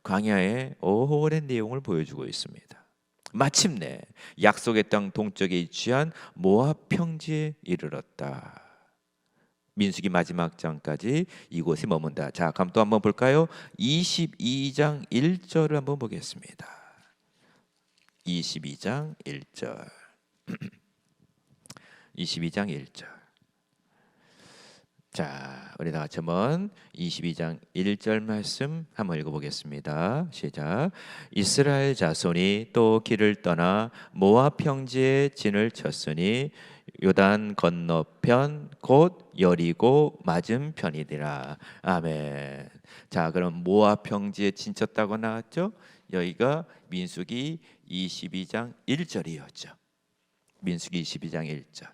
광야의 오랜 내용을 보여주고 있습니다. 마침내 약속의 땅 동쪽에 위치한 모압 평지에 이르렀다. 민수기 마지막 장까지 이곳에 머문다. 자, 그럼 또 한번 볼까요? 22장 1절을 한번 보겠습니다. 22장 1절 22장 1절. 자, 우리 다 같이 한번 22장 1절 말씀 한번 읽어보겠습니다. 시작. 이스라엘 자손이 또 길을 떠나 모압 평지에 진을 쳤으니 요단 건너편 곧 여리고 맞은편이니라. 아멘. 자, 그럼 모압 평지에 진 쳤다고 나왔죠? 여기가 민수기 22장 1절이었죠. 민수기 22장 1절.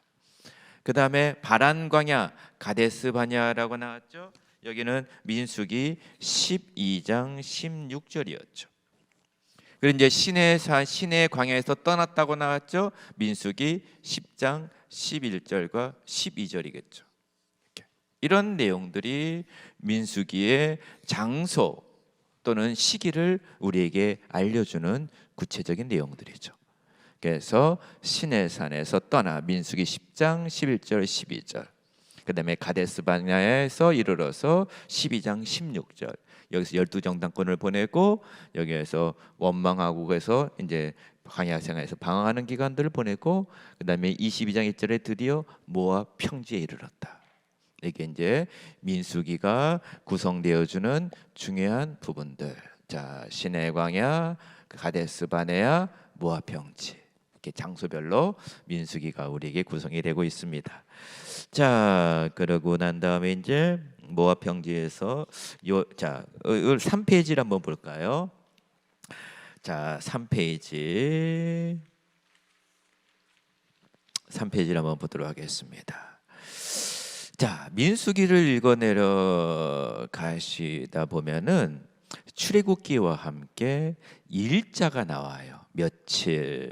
그 다음에 바란 광야 가데스 바냐라고 나왔죠. 여기는 민수기 12장 16절이었죠. 그리고 이제 시내 광야에서 떠났다고 나왔죠. 민수기 10장 11절과 12절이겠죠. 이런 내용들이 민수기의 장소 또는 시기를 우리에게 알려주는 구체적인 내용들이죠. 그래서 시내산에서 떠나 민수기 10장 11절 12절, 그 다음에 가데스 바네아에서 이르러서 12장 16절, 여기서 12정당권을 보내고 여기에서 원망하고 그래서 이제 광야 생활에서 방황하는 기간들을 보내고, 그 다음에 22장 1절에 드디어 모압 평지에 이르렀다. 이게 이제 민수기가 구성되어주는 중요한 부분들. 자, 시내 광야, 가데스 바네아, 모압 평지, 이렇게 장소별로 민수기가 우리에게 구성이 되고 있습니다. 자, 그러고 난 다음에 이제 모압 평지에서 3페이지를 한번 볼까요? 자, 3페이지를 한번 보도록 하겠습니다. 자, 민수기를 읽어내려 가시다 보면은 출애굽기와 함께 일자가 나와요. 며칠,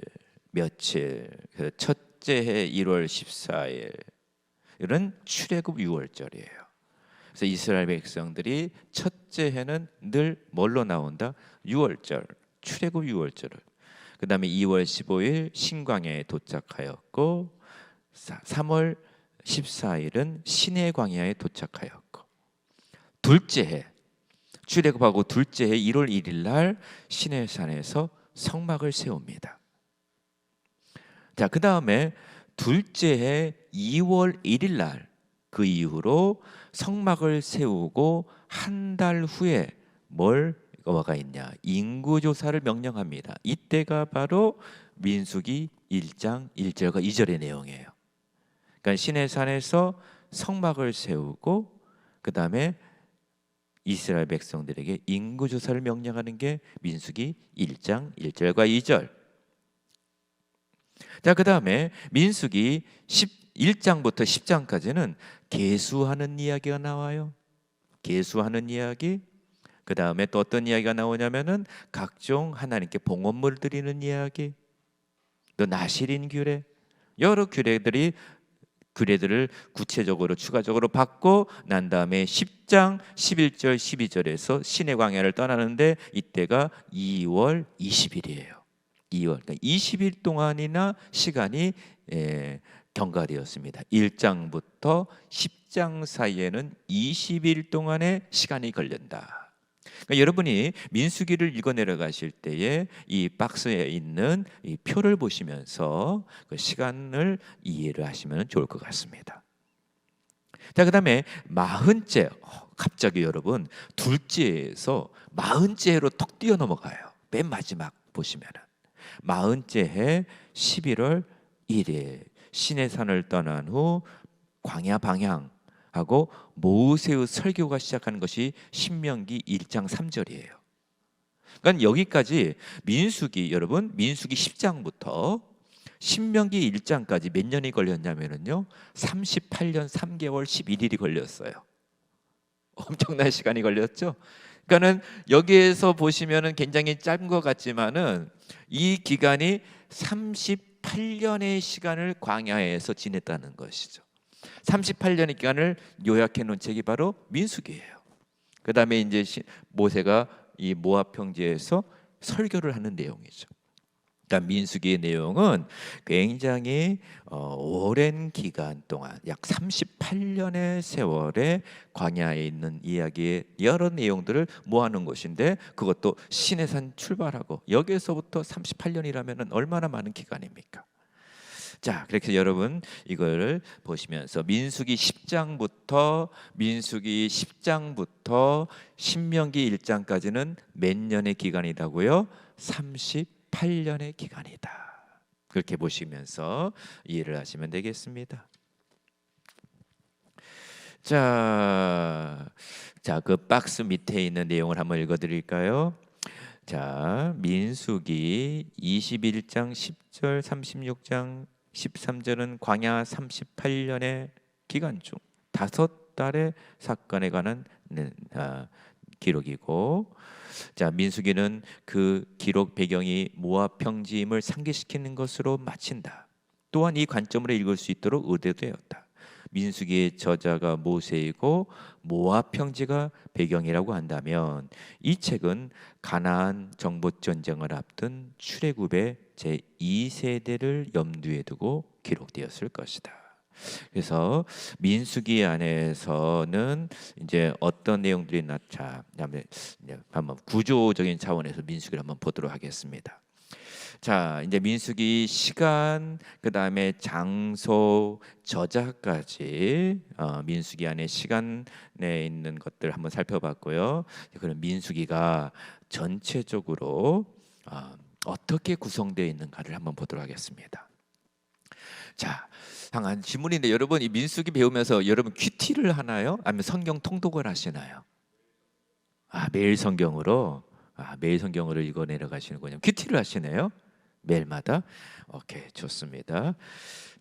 그 첫째 해 1월 14일 이런 출애굽 6월절이에요. 그래서 이스라엘 백성들이 첫째 해는 늘 뭘로 나온다? 6월절, 출애굽 6월절을. 그 다음에 2월 15일 신광야에 도착하였고, 3월 14일은 시내 광야에 도착하였고, 둘째 해 출애굽하고 둘째 해 1월 1일 날 시내산에서 성막을 세웁니다. 자, 그 다음에 둘째 해 2월 1일 날 그 이후로 성막을 세우고 한 달 후에 뭐가 있냐? 인구조사를 명령합니다. 이때가 바로 민수기 1장 1절과 2절의 내용이에요. 그러니까 시내산에서 성막을 세우고 그 다음에 이스라엘 백성들에게 인구조사를 명령하는 게 민수기 1장 1절과 2절. 자, 그 다음에 민수기 1장부터 10장까지는 계수하는 이야기가 나와요. 계수하는 이야기. 그 다음에 또 어떤 이야기가 나오냐면은 각종 하나님께 봉헌물 드리는 이야기, 또 나실인 규례, 여러 규례들을 구체적으로 추가적으로 받고 난 다음에 10장 11절 12절에서 시내 광야를 떠나는데 이때가 2월 20일이에요. 2월, 그러니까 20일 동안이나 시간이 경과되었습니다. 1장부터 10장 사이에는 20일 동안의 시간이 걸린다. 그러니까 여러분이 민수기를 읽어 내려가실 때에 이 박스에 있는 이 표를 보시면서 그 시간을 이해를 하시면 좋을 것 같습니다. 자, 그 다음에 마흔째, 갑자기 여러분 둘째에서 마흔째로 턱 뛰어 넘어가요. 맨 마지막 보시면은 마흔째 해 11월 1일 시내산을 떠난 후 광야 방향하고 모세의 설교가 시작하는 것이 신명기 1장 3절이에요. 그러니까 여기까지 민수기, 여러분 민수기 10장부터 신명기 1장까지 몇 년이 걸렸냐면요 38년 3개월 11일이 걸렸어요. 엄청난 시간이 걸렸죠. 그러니까는 여기에서 보시면은 굉장히 짧은 것 같지만은 이 기간이 38년의 시간을 광야에서 지냈다는 것이죠. 38년의 기간을 요약해 놓은 책이 바로 민수기예요. 그 다음에 이제 모세가 이 모압 평지에서 설교를 하는 내용이죠. 그러니까 민수기의 내용은 굉장히 오랜 기간 동안 약 38년의 세월에 광야에 있는 이야기의 여러 내용들을 모아놓은 것인데 그것도 시내산 출발하고 여기에서부터 38년이라면 얼마나 많은 기간입니까? 자, 그렇게 여러분 이거를 보시면서 민수기 10장부터 신명기 1장까지는 몇 년의 기간이라고요? 38년의 기간이다. 그렇게 보시면서 이해를 하시면 되겠습니다. 자, 그 박스 밑에 있는 내용을 한번 읽어드릴까요? 자, 민수기 21장 10절, 36장 13절은 광야 38년의 기간 중 5달의 사건에 관한 기록이고, 자, 민수기는 그 기록 배경이 모압 평지임을 상기시키는 것으로 마친다. 또한 이 관점으로 읽을 수 있도록 의도되었다. 민수기의 저자가 모세이고 모압 평지가 배경이라고 한다면 이 책은 가나안 정복 전쟁을 앞둔 출애굽의 제 2세대를 염두에 두고 기록되었을 것이다. 그래서 민수기 안에서는 이제 어떤 내용들이 나타, 한번 구조적인 차원에서 민수기를 한번 보도록 하겠습니다. 자, 이제 민수기 시간, 그 다음에 장소, 저자까지 민수기 안에 시간에 있는 것들 한번 살펴봤고요. 그럼 민수기가 전체적으로 어떻게 구성되어 있는가를 한번 보도록 하겠습니다. 자, 한 질문인데 여러분 이 민수기 배우면서 여러분 큐티를 하나요? 아니면 성경 통독을 하시나요? 매일 성경으로 매일 성경으로 읽어 내려가시는군요. 큐티를 하시네요. 매일마다. 오케이, 좋습니다.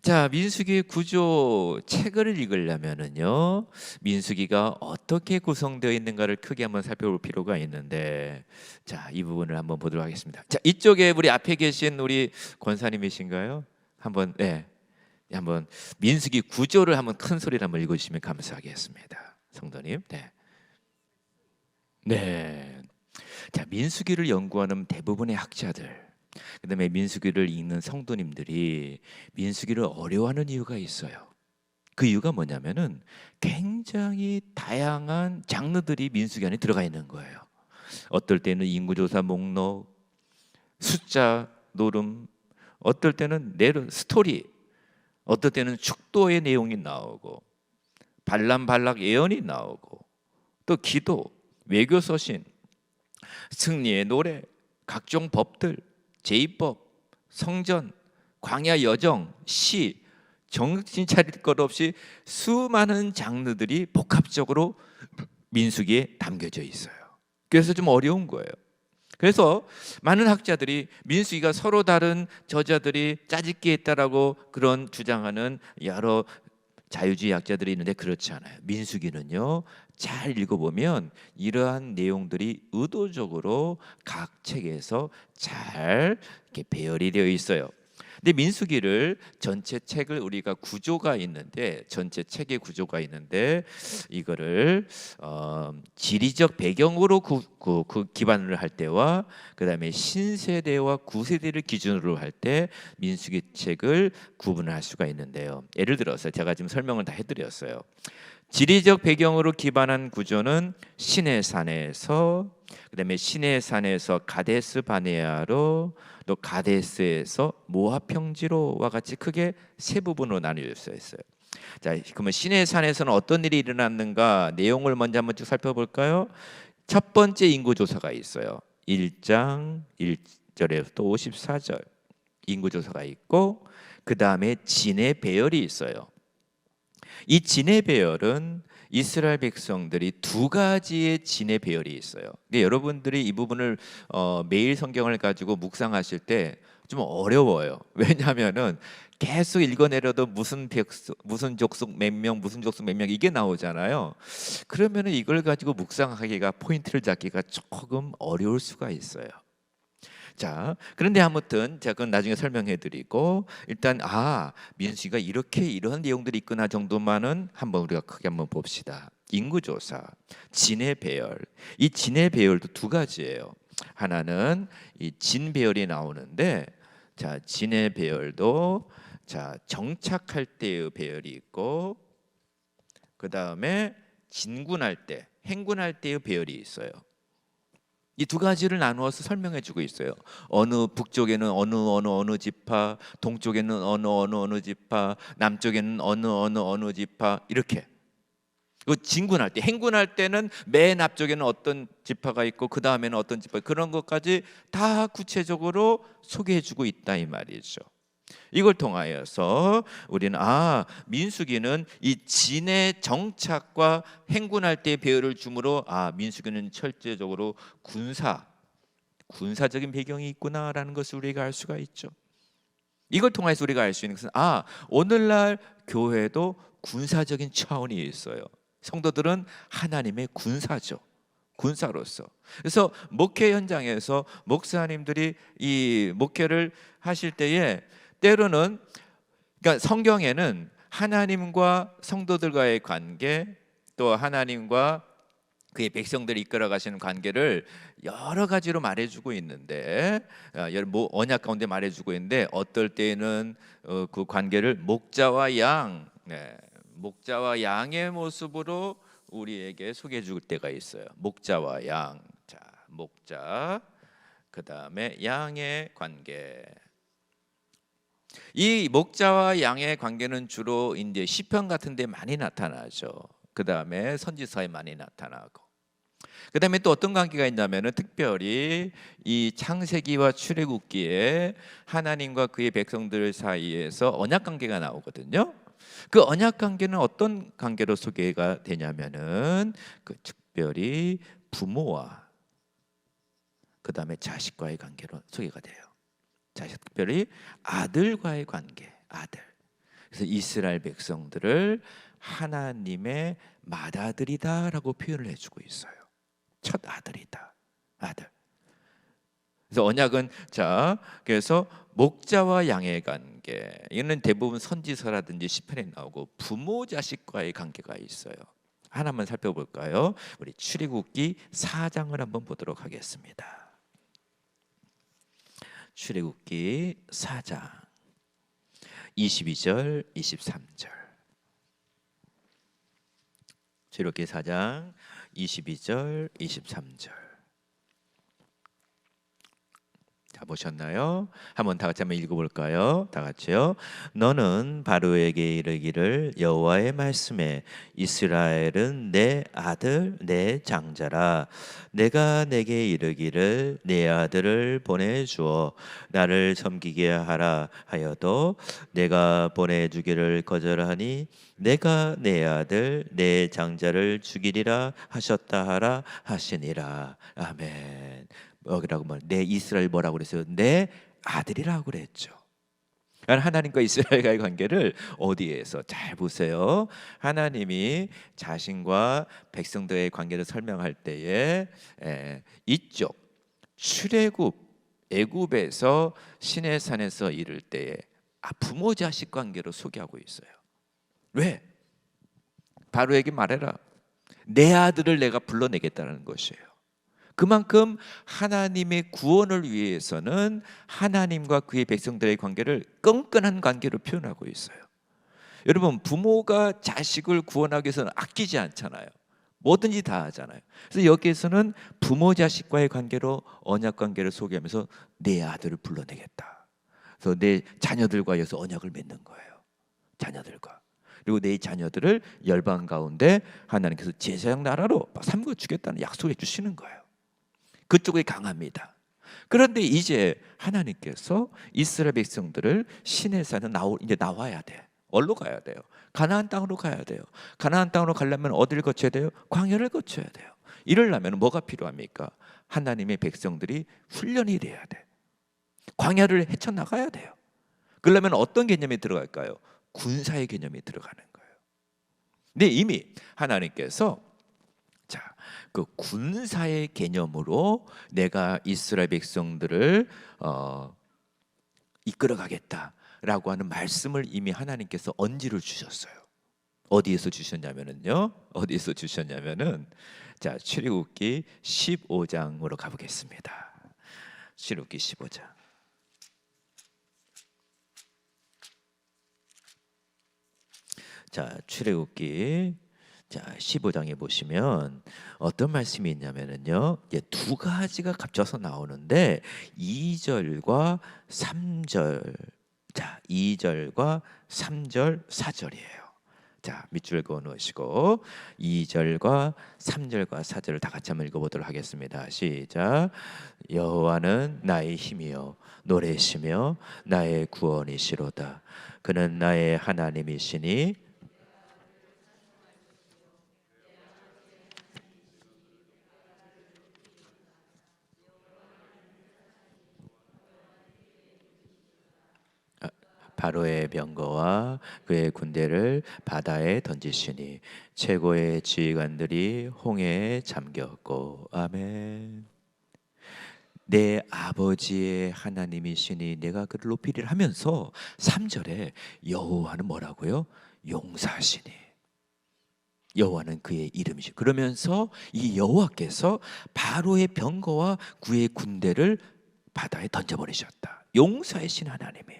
자, 민수기 구조 책을 읽으려면은요, 민수기가 어떻게 구성되어 있는가를 크게 한번 살펴볼 필요가 있는데, 자, 이 부분을 한번 보도록 하겠습니다. 자, 이쪽에 우리 앞에 계신 우리 권사님이신가요? 한번 한번 민수기 구조를 한번 큰 소리로 한번 읽어주시면 감사하겠습니다. 성도님, 네. 자, 민수기를 연구하는 대부분의 학자들, 그다음에 민수기를 읽는 성도님들이 민수기를 어려워하는 이유가 있어요. 그 이유가 뭐냐면은 굉장히 다양한 장르들이 민수기 안에 들어가 있는 거예요. 어떨 때는 인구조사 목록, 숫자 노름, 어떨 때는 스토리, 어떨 때는 축도의 내용이 나오고 발람발락 예언이 나오고 또 기도, 외교 서신, 승리의 노래, 각종 법들, 제의법, 성전, 광야 여정, 시, 정신 차릴 것 없이 수많은 장르들이 복합적으로 민수기에 담겨져 있어요. 그래서 좀 어려운 거예요. 그래서 많은 학자들이 민수기가 서로 다른 저자들이 짜집기 했다라고 그런 주장하는 여러 자유주의 학자들이 있는데 그렇지 않아요. 민수기는요, 잘 읽어보면 이러한 내용들이 의도적으로 각 책에서 잘 이렇게 배열이 되어 있어요. 근데 민수기를 전체 책을 우리가 구조가 있는데 전체 책의 구조가 있는데 이거를 지리적 배경으로 기반을 할 때와 그다음에 신세대와 구세대를 기준으로 할 때 민수기 책을 구분할 수가 있는데요. 예를 들어서 제가 지금 설명을 다 해드렸어요. 지리적 배경으로 기반한 구조는 시내산에서 그다음에 시내산에서 가데스 바네아로 또 가데스에서 모압 평지로와 같이 크게 세 부분으로 나뉘어져 있어요. 자, 그러면 시내산에서는 어떤 일이 일어났는가 내용을 먼저 한번 쭉 살펴볼까요? 첫 번째 인구조사가 있어요. 1장 1절에서 또 54절 인구조사가 있고 그 다음에 진의 배열이 있어요. 이 진의 배열은 이스라엘 백성들이 두 가지의 진의 배열이 있어요. 근데 여러분들이 이 부분을 매일 성경을 가지고 묵상하실 때 좀 어려워요. 왜냐하면은 계속 읽어내려도 무슨 족속 몇 명, 무슨 족속 몇 명 이게 나오잖아요. 그러면은 이걸 가지고 묵상하기가 포인트를 잡기가 조금 어려울 수가 있어요. 자, 그런데 아무튼 제가 그건 나중에 설명해드리고 일단 민수기가 이렇게 이런 내용들이 있구나 정도만은 한번 우리가 크게 한번 봅시다. 인구조사, 진의 배열. 이 진의 배열도 두 가지예요. 하나는 이 진 배열이 나오는데, 자, 진의 배열도 자 정착할 때의 배열이 있고, 그 다음에 진군할 때, 행군할 때의 배열이 있어요. 이 두 가지를 나누어서 설명해주고 있어요. 어느 북쪽에는 어느 지파, 동쪽에는 어느 지파, 남쪽에는 어느 지파 이렇게. 그 진군할 때, 행군할 때는 맨 앞쪽에는 어떤 지파가 있고 그 다음에는 어떤 지파, 그런 것까지 다 구체적으로 소개해주고 있다 이 말이죠. 이걸 통하여서 우리는 민수기는 이 진의 정착과 행군할 때의 배열을 주므로 민수기는 철저적으로 군사적인 배경이 있구나라는 것을 우리가 알 수가 있죠. 이걸 통해서 우리가 알 수 있는 것은 오늘날 교회도 군사적인 차원이 있어요. 성도들은 하나님의 군사죠. 군사로서. 그래서 목회 현장에서 목사님들이 이 목회를 하실 때에 때로는, 그러니까 성경에는 하나님과 성도들과의 관계, 또 하나님과 그의 백성들이 이끌어 가시는 관계를 여러 가지로 말해주고 있는데, 언약 가운데 말해주고 있는데, 어떨 때는 그 관계를 목자와 양, 목자와 양의 모습으로 우리에게 소개해 줄 때가 있어요. 목자와 양. 자, 목자, 그 다음에 양의 관계. 이 목자와 양의 관계는 주로 이제 시편 같은 데 많이 나타나죠. 그 다음에 선지서에 많이 나타나고, 그 다음에 또 어떤 관계가 있냐면은 특별히 이 창세기와 출애굽기에 하나님과 그의 백성들 사이에서 언약 관계가 나오거든요. 그 언약 관계는 어떤 관계로 소개가 되냐면은 그 특별히 부모와 그 다음에 자식과의 관계로 소개가 돼요. 자식, 특별히 아들과의 관계, 아들. 그래서 이스라엘 백성들을 하나님의 맏아들이다라고 표현을 해주고 있어요. 첫 아들이다, 아들. 그래서 언약은, 자, 그래서 목자와 양의 관계, 이거는 대부분 선지서라든지 시편에 나오고 부모 자식과의 관계가 있어요. 하나만 살펴볼까요? 우리 출애굽기 4장을 한번 보도록 하겠습니다. 출애굽기 4장 22절 23절. 출애굽기 4장 22절 23절. 다 보셨나요? 한번 다 같이 한번 읽어볼까요? 다 같이요. 너는 바로에게 이르기를 여호와의 말씀에 이스라엘은 내 아들 내 장자라. 내가 내게 이르기를 내 아들을 보내주어 나를 섬기게 하라 하여도 내가 보내주기를 거절하니 내가 내 아들 내 장자를 죽이리라 하셨다 하라 하시니라. 아멘. 뭐라고 말? 내 이스라엘 뭐라고 그랬어요? 내 아들이라고 그랬죠. 하나님과 이스라엘과의 관계를 어디에서 잘 보세요. 하나님이 자신과 백성들의 관계를 설명할 때에 이쪽 출애굽 애굽에서 시내산에서 이를 때에 부모 자식 관계로 소개하고 있어요. 왜? 바로에게 말해라. 내 아들을 내가 불러내겠다는 것이에요. 그만큼 하나님의 구원을 위해서는 하나님과 그의 백성들의 관계를 끈끈한 관계로 표현하고 있어요. 여러분, 부모가 자식을 구원하기 위해서는 아끼지 않잖아요. 뭐든지 다 하잖아요. 그래서 여기에서는 부모 자식과의 관계로 언약 관계를 소개하면서 내 아들을 불러내겠다. 그래서 내 자녀들과 이어서 언약을 맺는 거예요. 자녀들과. 그리고 내 자녀들을 열방 가운데 하나님께서 제사장 나라로 삼고 주겠다는 약속해 주시는 거예요. 그쪽에 강합니다. 그런데 이제 하나님께서 이스라엘 백성들을 시내산에 이제 나와야 돼. 어디로 가야 돼요? 가나안 땅으로 가야 돼요. 가나안 땅으로 가려면 어디를 거쳐야 돼요? 광야를 거쳐야 돼요. 이러려면 뭐가 필요합니까? 하나님의 백성들이 훈련이 돼야 돼. 광야를 헤쳐나가야 돼요. 그러려면 어떤 개념이 들어갈까요? 군사의 개념이 들어가는 거예요. 근데 이미 하나님께서 그 군사의 개념으로 내가 이스라엘 백성들을 이끌어가겠다라고 하는 말씀을 이미 하나님께서 언지를 주셨어요. 어디에서 주셨냐면은요. 어디에서 주셨냐면은 자, 출애굽기 15장으로 가보겠습니다. 출애굽기 15장. 자, 출애굽기 15장에 보시면 어떤 말씀이 있냐면은요. 두 가지가 겹쳐서 나오는데 2절과 3절. 자, 2절과 3절, 4절이에요. 자, 밑줄 그어 놓으시고 2절과 3절과 4절을 다 같이 한번 읽어보도록 하겠습니다. 시작. 여호와는 나의 힘이요 노래시며 나의 구원이시로다. 그는 나의 하나님이시니 바로의 병거와 그의 군대를 바다에 던지시니 최고의 지휘관들이 홍해에 잠겼고. 아멘. 내 아버지의 하나님이시니 내가 그를 높이리라 하면서 3절에 여호와는 뭐라고요? 용사시니. 여호와는 그의 이름이시. 그러면서 이 여호와께서 바로의 병거와 그의 군대를 바다에 던져버리셨다. 용사의 신 하나님이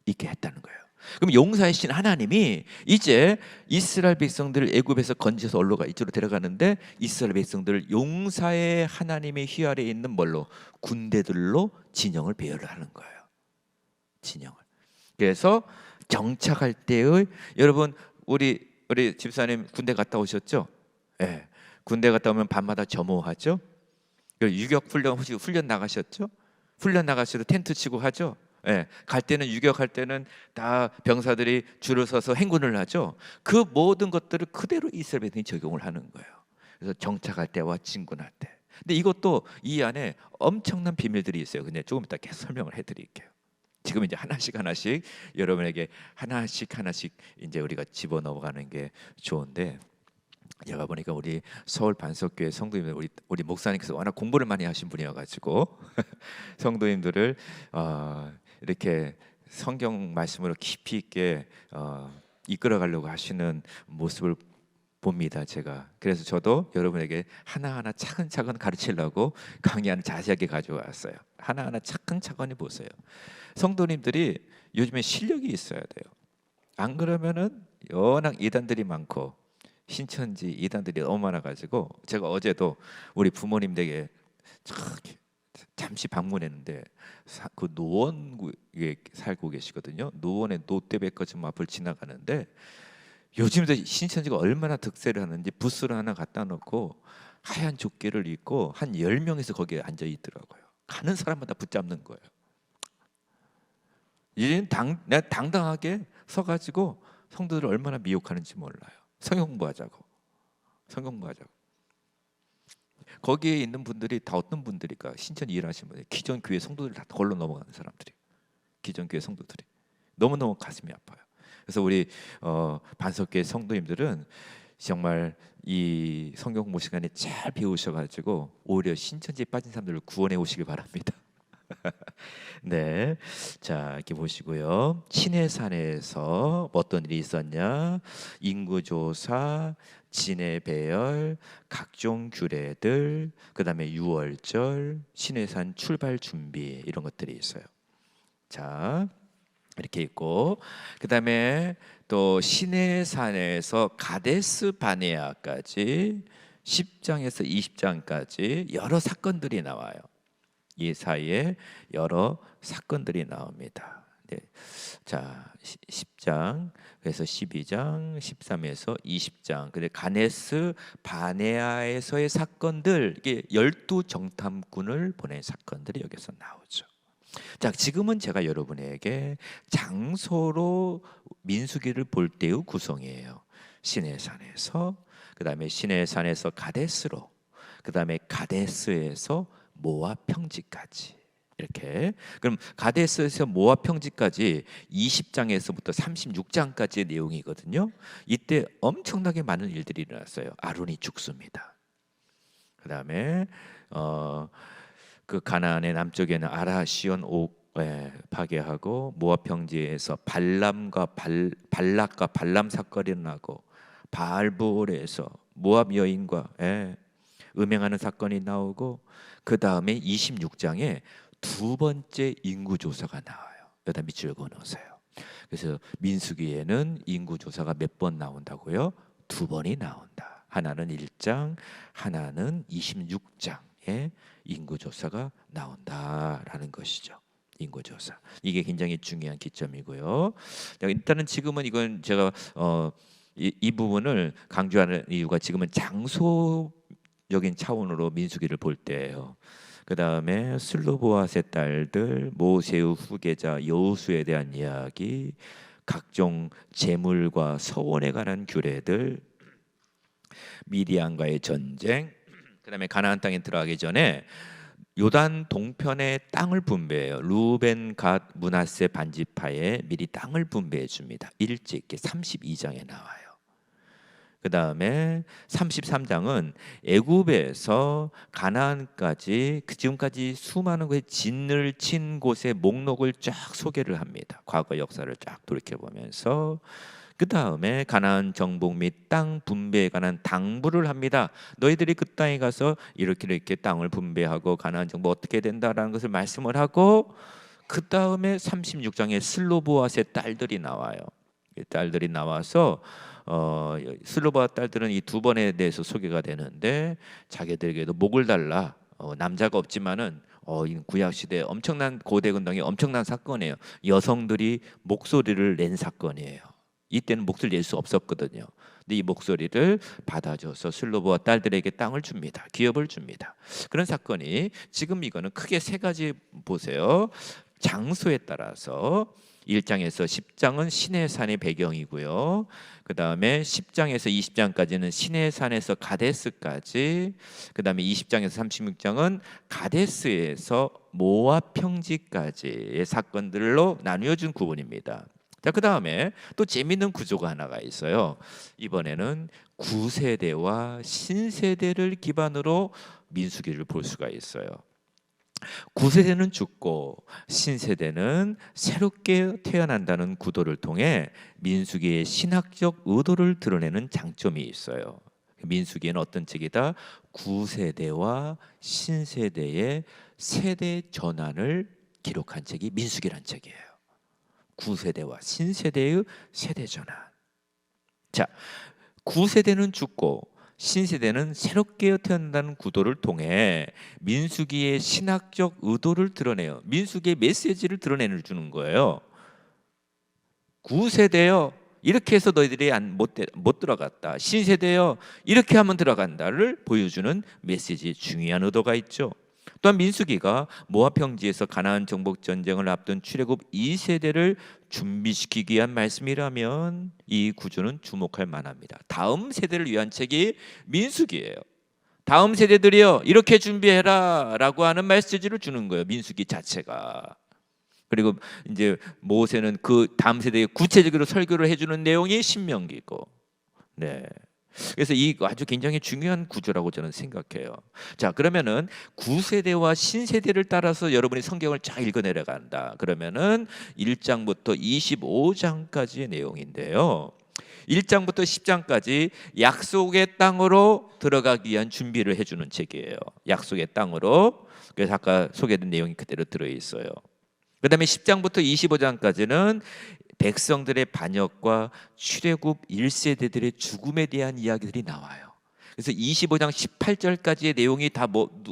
있게 했다는 거예요. 그럼 용사의 신 하나님이 이제 이스라엘 백성들을 애굽에서 건져서 올라가 이쪽으로 데려가는데, 이스라엘 백성들을 용사의 하나님의 휘 아래에 있는 뭘로? 군대들로 진영을 배열하는 거예요. 진영을. 그래서 정착할 때의, 여러분 우리 집사님 군대 갔다 오셨죠? 네. 군대 갔다 오면 밤마다 점호하죠. 유격 훈련 나가셨죠? 훈련 나가셔도 텐트 치고 하죠. 예, 갈 때는 유격할 때는 다 병사들이 줄을 서서 행군을 하죠. 그 모든 것들을 그대로 이스라엘 백성이 적용을 하는 거예요. 그래서 정착할 때와 진군할 때. 근데 이것도 이 안에 엄청난 비밀들이 있어요. 근데 조금 이따 계속 설명을 해드릴게요. 지금 이제 하나씩 여러분에게 하나씩 이제 우리가 집어 넣어가는 게 좋은데, 제가 보니까 우리 서울 반석교회 성도님들, 우리 목사님께서 워낙 공부를 많이 하신 분이어가지고 성도님들을 이렇게 성경 말씀으로 깊이 있게 이끌어가려고 하시는 모습을 봅니다. 제가 그래서 저도 여러분에게 하나하나 차근차근 가르치려고 강의안을 자세하게 가져왔어요. 하나하나 차근차근히 보세요. 성도님들이 요즘에 실력이 있어야 돼요. 안 그러면은 워낙 이단들이 많고 신천지 이단들이 너무 많아가지고, 제가 어제도 우리 부모님에게 잠시 방문했는데 그 노원구에 살고 계시거든요. 노원의 롯데백화점 앞을 지나가는데 요즘도 신천지가 얼마나 득세를 하는지 부스를 하나 갖다 놓고 하얀 조끼를 입고 한 10명에서 거기에 앉아 있더라고요. 가는 사람마다 붙잡는 거예요. 이제는 내가 당당하게 서가지고 성도들을 얼마나 미혹하는지 몰라요. 성경 공부하자고. 거기에 있는 분들이 다 어떤 분들일까? 신천지 일하시는 분들, 기존 교회 성도들 다 걸로 넘어가는 사람들이, 기존 교회 성도들이 너무너무 가슴이 아파요. 그래서 우리 반석교회 성도님들은 정말 이 성경 공부 시간에 잘 배우셔가지고 오히려 신천지에 빠진 사람들을 구원해 오시기 바랍니다. 네, 자 이렇게 보시고요. 시내산에서 어떤 일이 있었냐? 인구조사, 진해 배열, 각종 규례들, 그 다음에 유월절, 시내산 출발 준비, 이런 것들이 있어요. 자 이렇게 있고, 그 다음에 또 시내산에서 가데스 바네아까지 10장에서 20장까지 여러 사건들이 나와요. 이 사이에 여러 사건들이 나옵니다. 네. 자 10장, 그래서 12장, 13에서 20장. 근데 가데스 바네아에서의 사건들, 이게 12정탐꾼을 보낸 사건들이 여기서 나오죠. 자, 지금은 제가 여러분에게 장소로 민수기를 볼 때의 구성이에요. 시내산에서, 그 다음에 시내산에서 가데스로, 그 다음에 가데스에서 모압 평지까지, 이렇게. 그럼 가데스에서 모압 평지까지 20장에서부터 36장까지의 내용이거든요. 이때 엄청나게 많은 일들이 일어났어요. 아론이 죽습니다. 그 다음에 그 가나안의 남쪽에는 아라시온 옥 파괴하고, 모압 평지에서 발락과 발람 사건이 일어나고, 바알볼에서 모압 여인과 음행하는 사건이 나오고, 그 다음에 26장에 두 번째 인구 조사가 나와요. 여기다 밑줄 그어놓으세요. 그래서 민수기에는 인구 조사가 몇 번 나온다고요? 2번이 나온다. 하나는 1장, 하나는 26장에 인구조사가 나온다라는 것이죠. 인구조사, 이게 굉장히 중요한 기점이고요. 일단은 지금은 이건 제가 이 부분을 강조하는 이유가, 지금은 장소적인 차원으로 민수기를 볼 때예요. 그 다음에 슬로보아스의 딸들, 모세의 후계자 여호수에 대한 이야기, 각종 재물과 서원에 관한 규례들, 미디안과의 전쟁, 그 다음에 가나안 땅에 들어가기 전에 요단 동편의 땅을 분배해요. 루벤, 갓, 므낫세 반지파에 미리 땅을 분배해 줍니다. 일찍 32장에 나와요. 그 다음에 33장은 애굽에서 가나안까지 지금까지 수많은 곳에 진을 친 곳의 목록을 쫙 소개를 합니다. 과거 역사를 쫙 돌이켜 보면서 그 다음에 가나안 정복 및 땅 분배에 관한 당부를 합니다. 너희들이 그 땅에 가서 이렇게 땅을 분배하고 가나안 정복 어떻게 된다라는 것을 말씀을 하고 그 다음에 36장에 슬로보앗의 딸들이 나와요. 이 딸들이 나와서 슬로바앗 딸들은 이 두 번에 대해서 소개가 되는데 자기들에게도 목을 달라. 남자가 없지만은 이 구약 시대 엄청난 고대 근동의 엄청난 사건이에요. 여성들이 목소리를 낸 사건이에요. 이때는 목소리를 낼 수 없었거든요. 근데 이 목소리를 받아줘서 슬로바앗 딸들에게 땅을 줍니다. 기업을 줍니다. 그런 사건이 지금 이거는 크게 세 가지 보세요. 장소에 따라서 1장에서 10장은 시내산의 배경이고요. 그 다음에 10장에서 20장까지는 시내산에서 가데스까지, 그 다음에 20장에서 36장은 가데스에서 모압 평지까지의 사건들로 나뉘어진 구분입니다. 자, 그 다음에 또 재미있는 구조가 하나가 있어요. 이번에는 구세대와 신세대를 기반으로 민수기를 볼 수가 있어요. 구세대는 죽고 신세대는 새롭게 태어난다는 구도를 통해 민수기의 신학적 의도를 드러내는 장점이 있어요. 민수기에는 어떤 책이다? 구세대와 신세대의 세대 전환을 기록한 책이 민수기란 책이에요. 구세대와 신세대의 세대 전환. 자, 구세대는 죽고 신세대는 새롭게 태어난다는 구도를 통해 민수기의 신학적 의도를 드러내요. 민수기의 메시지를 드러내 주는 거예요. 구세대여 이렇게 해서 너희들이 못 들어갔다. 신세대여 이렇게 하면 들어간다를 보여주는 메시지에 중요한 의도가 있죠. 또한 민수기가 모압 평지에서 가나안 정복 전쟁을 앞둔 출애굽 2세대를 준비시키기 위한 말씀이라면 이 구조는 주목할 만합니다. 다음 세대를 위한 책이 민수기예요. 다음 세대들이요 이렇게 준비해라라고 하는 메시지를 주는 거예요. 민수기 자체가. 그리고 이제 모세는 그 다음 세대에 구체적으로 설교를 해주는 내용이 신명기고, 네. 그래서 이 아주 굉장히 중요한 구조라고 저는 생각해요. 자, 그러면은 구세대와 신세대를 따라서 여러분이 성경을 쫙 읽어 내려간다. 그러면은 1장부터 25장까지의 내용인데요. 1장부터 10장까지 약속의 땅으로 들어가기 위한 준비를 해주는 책이에요. 약속의 땅으로. 그래서 아까 소개된 내용이 그대로 들어 있어요. 그 다음에 10장부터 25장까지는 백성들의 반역과 출애굽 1세대들의 죽음에 대한 이야기들이 나와요. 그래서 25장 18절까지의 내용이 다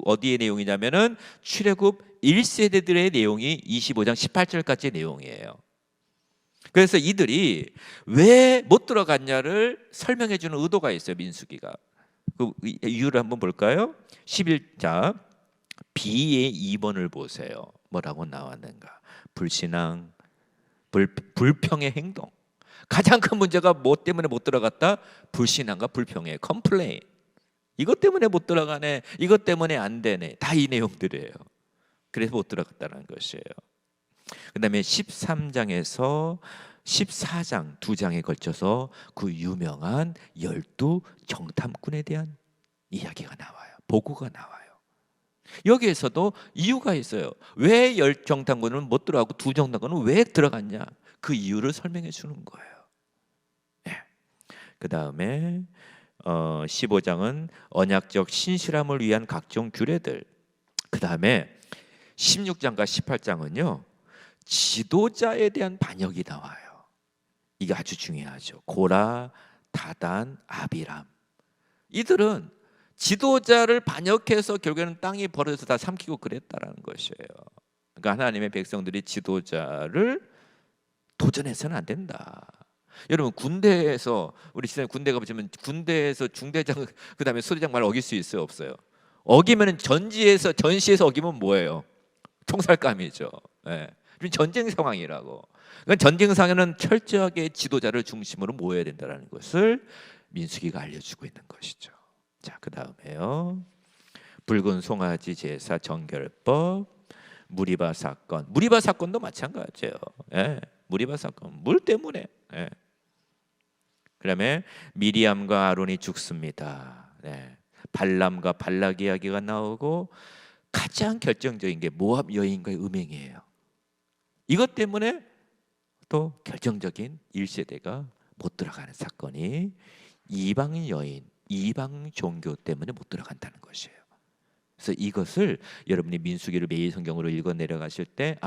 어디의 내용이냐면은 출애굽 1세대들의 내용이 25장 18절까지의 내용이에요. 그래서 이들이 왜 못 들어갔냐를 설명해 주는 의도가 있어요. 민수기가. 그 이유를 한번 볼까요? 11자 B의 2번을 보세요. 뭐라고 나왔는가? 불신앙, 불평의 행동. 가장 큰 문제가 뭐 때문에 못 들어갔다? 불신앙과 불평의 컴플레인. 이것 때문에 못 들어가네. 이것 때문에 안 되네. 다 이 내용들이에요. 그래서 못 들어갔다는 것이에요. 그 다음에 13장에서 14장 두 장에 걸쳐서 그 유명한 12 정탐꾼에 대한 이야기가 나와요. 보고가 나와요. 여기에서도 이유가 있어요. 왜 10 정탐꾼은 못 들어가고 2 정탐꾼은 왜 들어갔냐? 그 이유를 설명해 주는 거예요. 네. 그 다음에 15장은 언약적 신실함을 위한 각종 규례들. 그 다음에 16장과 18장은요 지도자에 대한 반역이 나와요. 이게 아주 중요하죠. 고라, 다단, 아비람. 이들은 지도자를 반역해서 결국에는 땅이 벌어져서 다 삼키고 그랬다라는 것이에요. 그러니까 하나님의 백성들이 지도자를 도전해서는 안 된다. 여러분 군대에서 우리 지난해 군대 가보시면 군대에서 중대장 그다음에 소대장 말 어길 수 있어요 없어요? 어기면은 전시에서 어기면 뭐예요? 총살감이죠. 네. 전쟁 상황이라고. 그러니까 전쟁 상황에는 철저하게 지도자를 중심으로 모여야 된다는 것을 민수기가 알려주고 있는 것이죠. 자, 그 다음에요. 붉은 송아지 제사 정결법, 무리바 사건. 무리바 사건도 마찬가지예요. 예, 무리바 사건 물 때문에. 예. 그다음에 미리암과 아론이 죽습니다. 네. 발람과 발락 이야기가 나오고 가장 결정적인 게 모압 여인과의 음행이에요. 이것 때문에 또 결정적인 1세대가 못 들어가는 사건이 이방 여인, 이방 종교 때문에 못 들어간다는 것이에요. 그래서 이것을 여러분이 민수기를 매일 성경으로 읽어 내려가실 때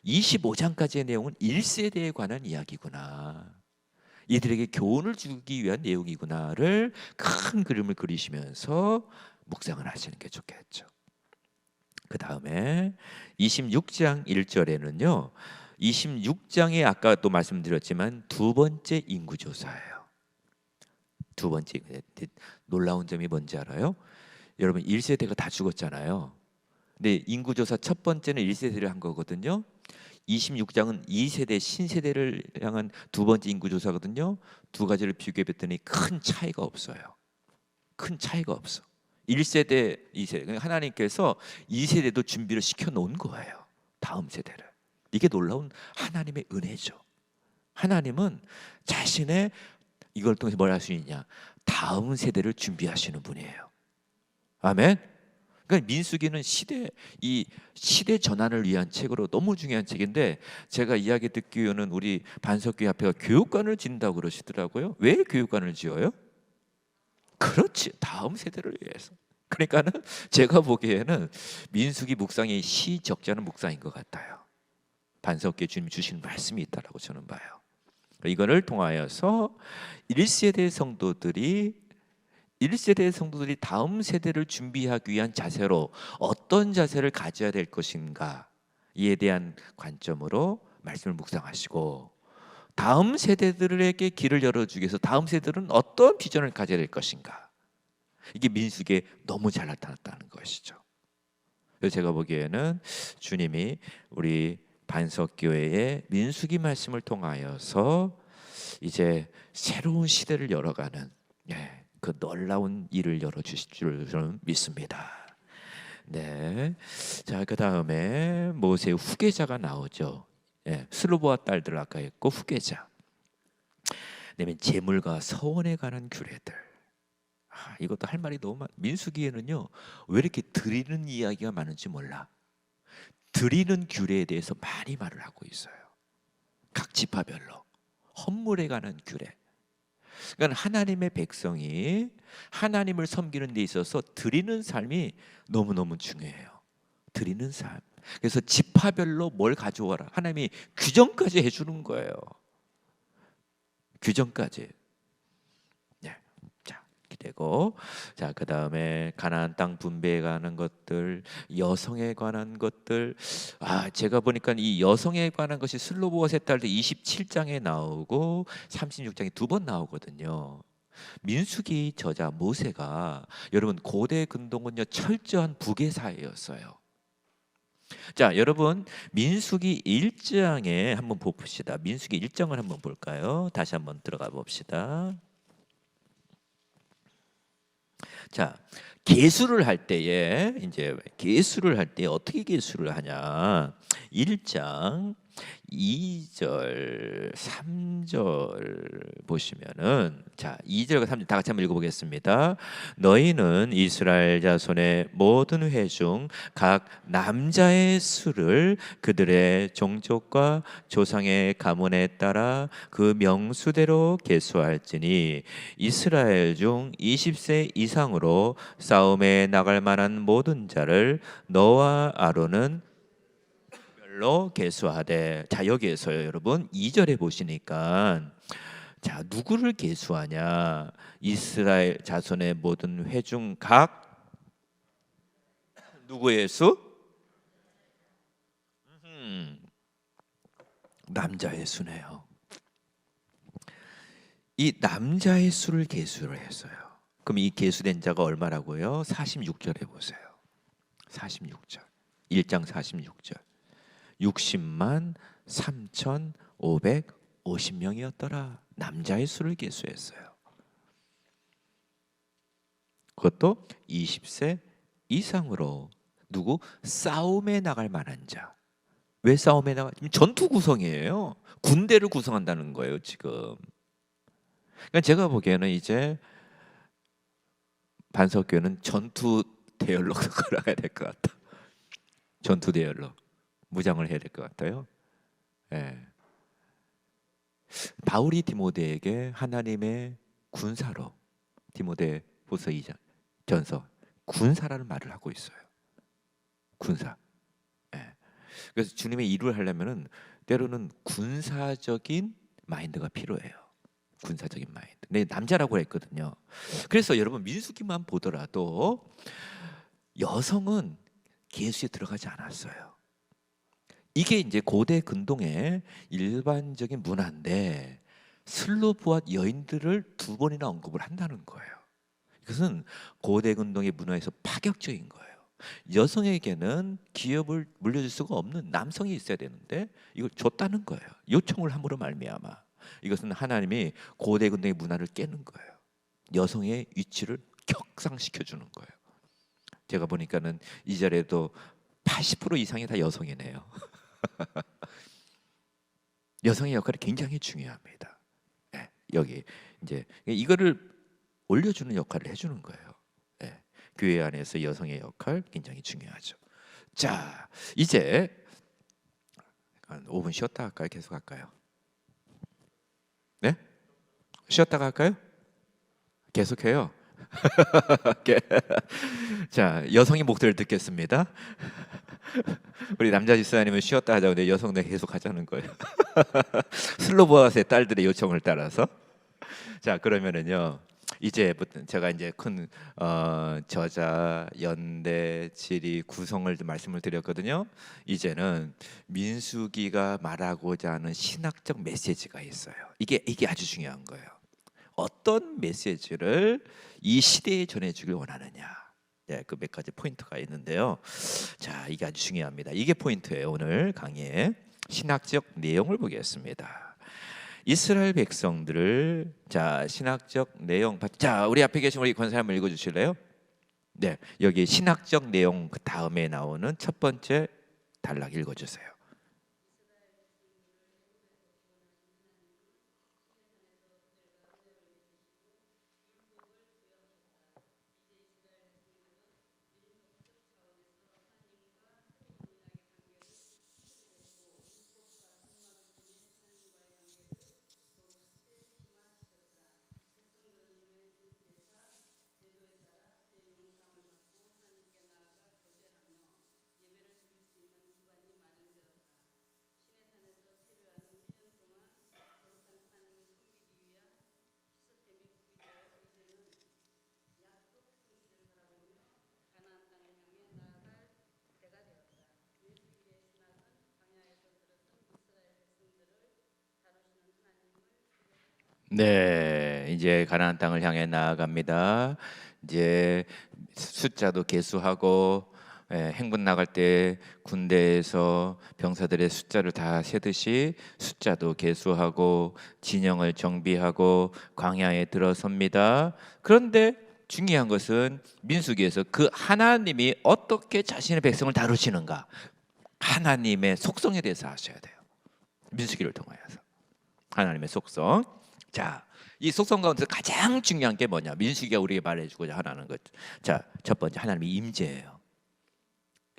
25장까지의 내용은 1세대에 관한 이야기구나, 이들에게 교훈을 주기 위한 내용이구나를 큰 그림을 그리시면서 묵상을 하시는 게 좋겠죠. 그 다음에 26장 1절에는요, 26장에 아까 또 말씀드렸지만 두 번째 인구조사예요. 두 번째, 놀라운 점이 뭔지 알아요? 여러분 1세대가 다 죽었잖아요. 근데 인구조사 첫 번째는 1세대를 한 거거든요. 26장은 2세대 신세대를 향한 두 번째 인구조사거든요. 두 가지를 비교해 봤더니 큰 차이가 없어요. 큰 차이가 없어. 1세대, 2세대. 하나님께서 2세대도 준비를 시켜 놓은 거예요. 다음 세대를. 이게 놀라운 하나님의 은혜죠. 하나님은 자신의 이걸 통해서 뭘 할 수 있냐? 다음 세대를 준비하시는 분이에요. 아멘. 그러니까 민수기는 이 시대 전환을 위한 책으로 너무 중요한 책인데, 제가 이야기 듣기로는 우리 반석교회 앞에가 교육관을 짓는다고 그러시더라고요. 왜 교육관을 지어요? 그렇지, 다음 세대를 위해서. 그러니까는 제가 보기에는 민수기 묵상이 시적잖은 묵상인 것 같아요. 반석교회 주님 주신 말씀이 있다라고 저는 봐요. 이거를 통하여서 1세대 성도들이 다음 세대를 준비하기 위한 자세로 어떤 자세를 가져야 될 것인가, 이에 대한 관점으로 말씀을 묵상하시고, 다음 세대들에게 길을 열어주기 위해서 다음 세대들은 어떤 비전을 가져야 될 것인가, 이게 민수기에 너무 잘 나타났다는 것이죠. 그래서 제가 보기에는 주님이 우리 반석교회의 민수기 말씀을 통하여서 이제 새로운 시대를 열어가는 그 놀라운 일을 열어주실 줄 저는 믿습니다. 네, 자, 그 다음에 모세의 후계자가 나오죠. 슬로보아 딸들 아까 했고 후계자. 그다음에 재물과 서원에 관한 규례들. 이것도 할 말이 너무 많. 민수기에는요, 왜 이렇게 드리는 이야기가 많은지 몰라. 드리는 규례에 대해서 많이 말을 하고 있어요. 각 지파별로 헌물에 관한 규례. 그러니까 하나님의 백성이 하나님을 섬기는 데 있어서 드리는 삶이 너무너무 중요해요. 드리는 삶. 그래서 지파별로 뭘 가져와라, 하나님이 규정까지 해주는 거예요. 규정까지. 되고, 자, 그 다음에 가나안 땅 분배에 관한 것들, 여성에 관한 것들. 제가 보니까 이 여성에 관한 것이 슬로보아 세 딸들 27장에 나오고 36장에 두 번 나오거든요. 민수기 저자 모세가 여러분 고대 근동은요 철저한 부계사였어요. 자, 여러분 민수기 1장에 한번 봅시다. 민수기 1장을 한번 볼까요? 다시 한번 들어가 봅시다. 자, 계수를 할 때에 어떻게 계수를 하냐? 1장 2절, 3절 보시면은, 자, 2절과 3절 다 같이 한번 읽어보겠습니다. 너희는 이스라엘 자손의 모든 회 중 각 남자의 수를 그들의 종족과 조상의 가문에 따라 그 명수대로 계수할지니, 이스라엘 중 20세 이상으로 싸움에 나갈 만한 모든 자를 너와 아론은 로 계수하되. 자, 여기에서요 여러분 2절에 보시니까, 자, 누구를 계수하냐? 이스라엘 자손의 모든 회 중 각 누구의 수? 남자의 수네요. 이 남자의 수를 계수를 했어요. 그럼 이 계수된 자가 얼마라고요? 46절에 보세요. 46절 1장 46절 60만 3,550명이었더라. 남자의 수를 계수했어요. 그것도 20세 이상으로. 누구? 싸움에 나갈 만한 자. 왜 싸움에 나가? 지금 전투 구성이에요. 군대를 구성한다는 거예요 지금. 그러니까 제가 보기에는 이제 반석교는 전투 대열로 걸어가야 될 것 같다. 전투 대열로 무장을 해야 될 것 같아요. 예. 바울이 디모데에게 하나님의 군사로, 디모데후서 2장 전서 군사라는 말을 하고 있어요. 군사. 예. 그래서 주님의 일을 하려면은 때로는 군사적인 마인드가 필요해요. 군사적인 마인드. 네, 남자라고 했거든요. 그래서 여러분 민수기만 보더라도 여성은 계수에 들어가지 않았어요. 이게 이제 고대 근동의 일반적인 문화인데 슬로브와 여인들을 두 번이나 언급을 한다는 거예요. 이것은 고대 근동의 문화에서 파격적인 거예요. 여성에게는 기업을 물려줄 수가 없는 남성이 있어야 되는데 이걸 줬다는 거예요. 요청을 함으로 말미암아. 이것은 하나님이 고대 근동의 문화를 깨는 거예요. 여성의 위치를 격상시켜 주는 거예요. 제가 보니까는 이 자리에도 80% 이상이 다 여성이네요. 여성의 역할이 굉장히 중요합니다. 네, 여기 이제 이거를 올려주는 역할을 해주는 거예요. 네, 교회 안에서 여성의 역할 굉장히 중요하죠. 자, 이제 한 5분 쉬었다 할까요? 계속 할까요? 네? 쉬었다가 할까요? 계속해요. 자, 여성의 목소리를 듣겠습니다. 우리 남자 집사님은 쉬었다 하자고 근데 여성들 계속 하자는 거예요. 슬로보아스의 딸들의 요청을 따라서. 자, 그러면은요. 이제부터 제가 이제 큰 저자, 연대, 지리, 구성을 말씀을 드렸거든요. 이제는 민수기가 말하고자 하는 신학적 메시지가 있어요. 이게 아주 중요한 거예요. 어떤 메시지를 이 시대에 전해주길 원하느냐. 네, 그 몇 가지 포인트가 있는데요. 자, 이게 아주 중요합니다. 이게 포인트예요. 오늘 강의의 신학적 내용을 보겠습니다. 이스라엘 백성들을 자 신학적 내용. 자, 우리 앞에 계신 우리 권사님 읽어주실래요? 네, 여기 신학적 내용 그 다음에 나오는 첫 번째 단락 읽어주세요. 네, 이제 가나안 땅을 향해 나아갑니다. 이제 숫자도 계수하고 행군 나갈 때 군대에서 병사들의 숫자를 다 세듯이 숫자도 계수하고 진영을 정비하고 광야에 들어섭니다. 그런데 중요한 것은 민수기에서 그 하나님이 어떻게 자신의 백성을 다루시는가, 하나님의 속성에 대해서 아셔야 돼요. 민수기를 통하여서 하나님의 속성. 자, 이 속성 가운데 가장 중요한 게 뭐냐? 민수기가 우리에게 말해주고자 하는 것. 자, 첫 번째 하나님의 임재예요.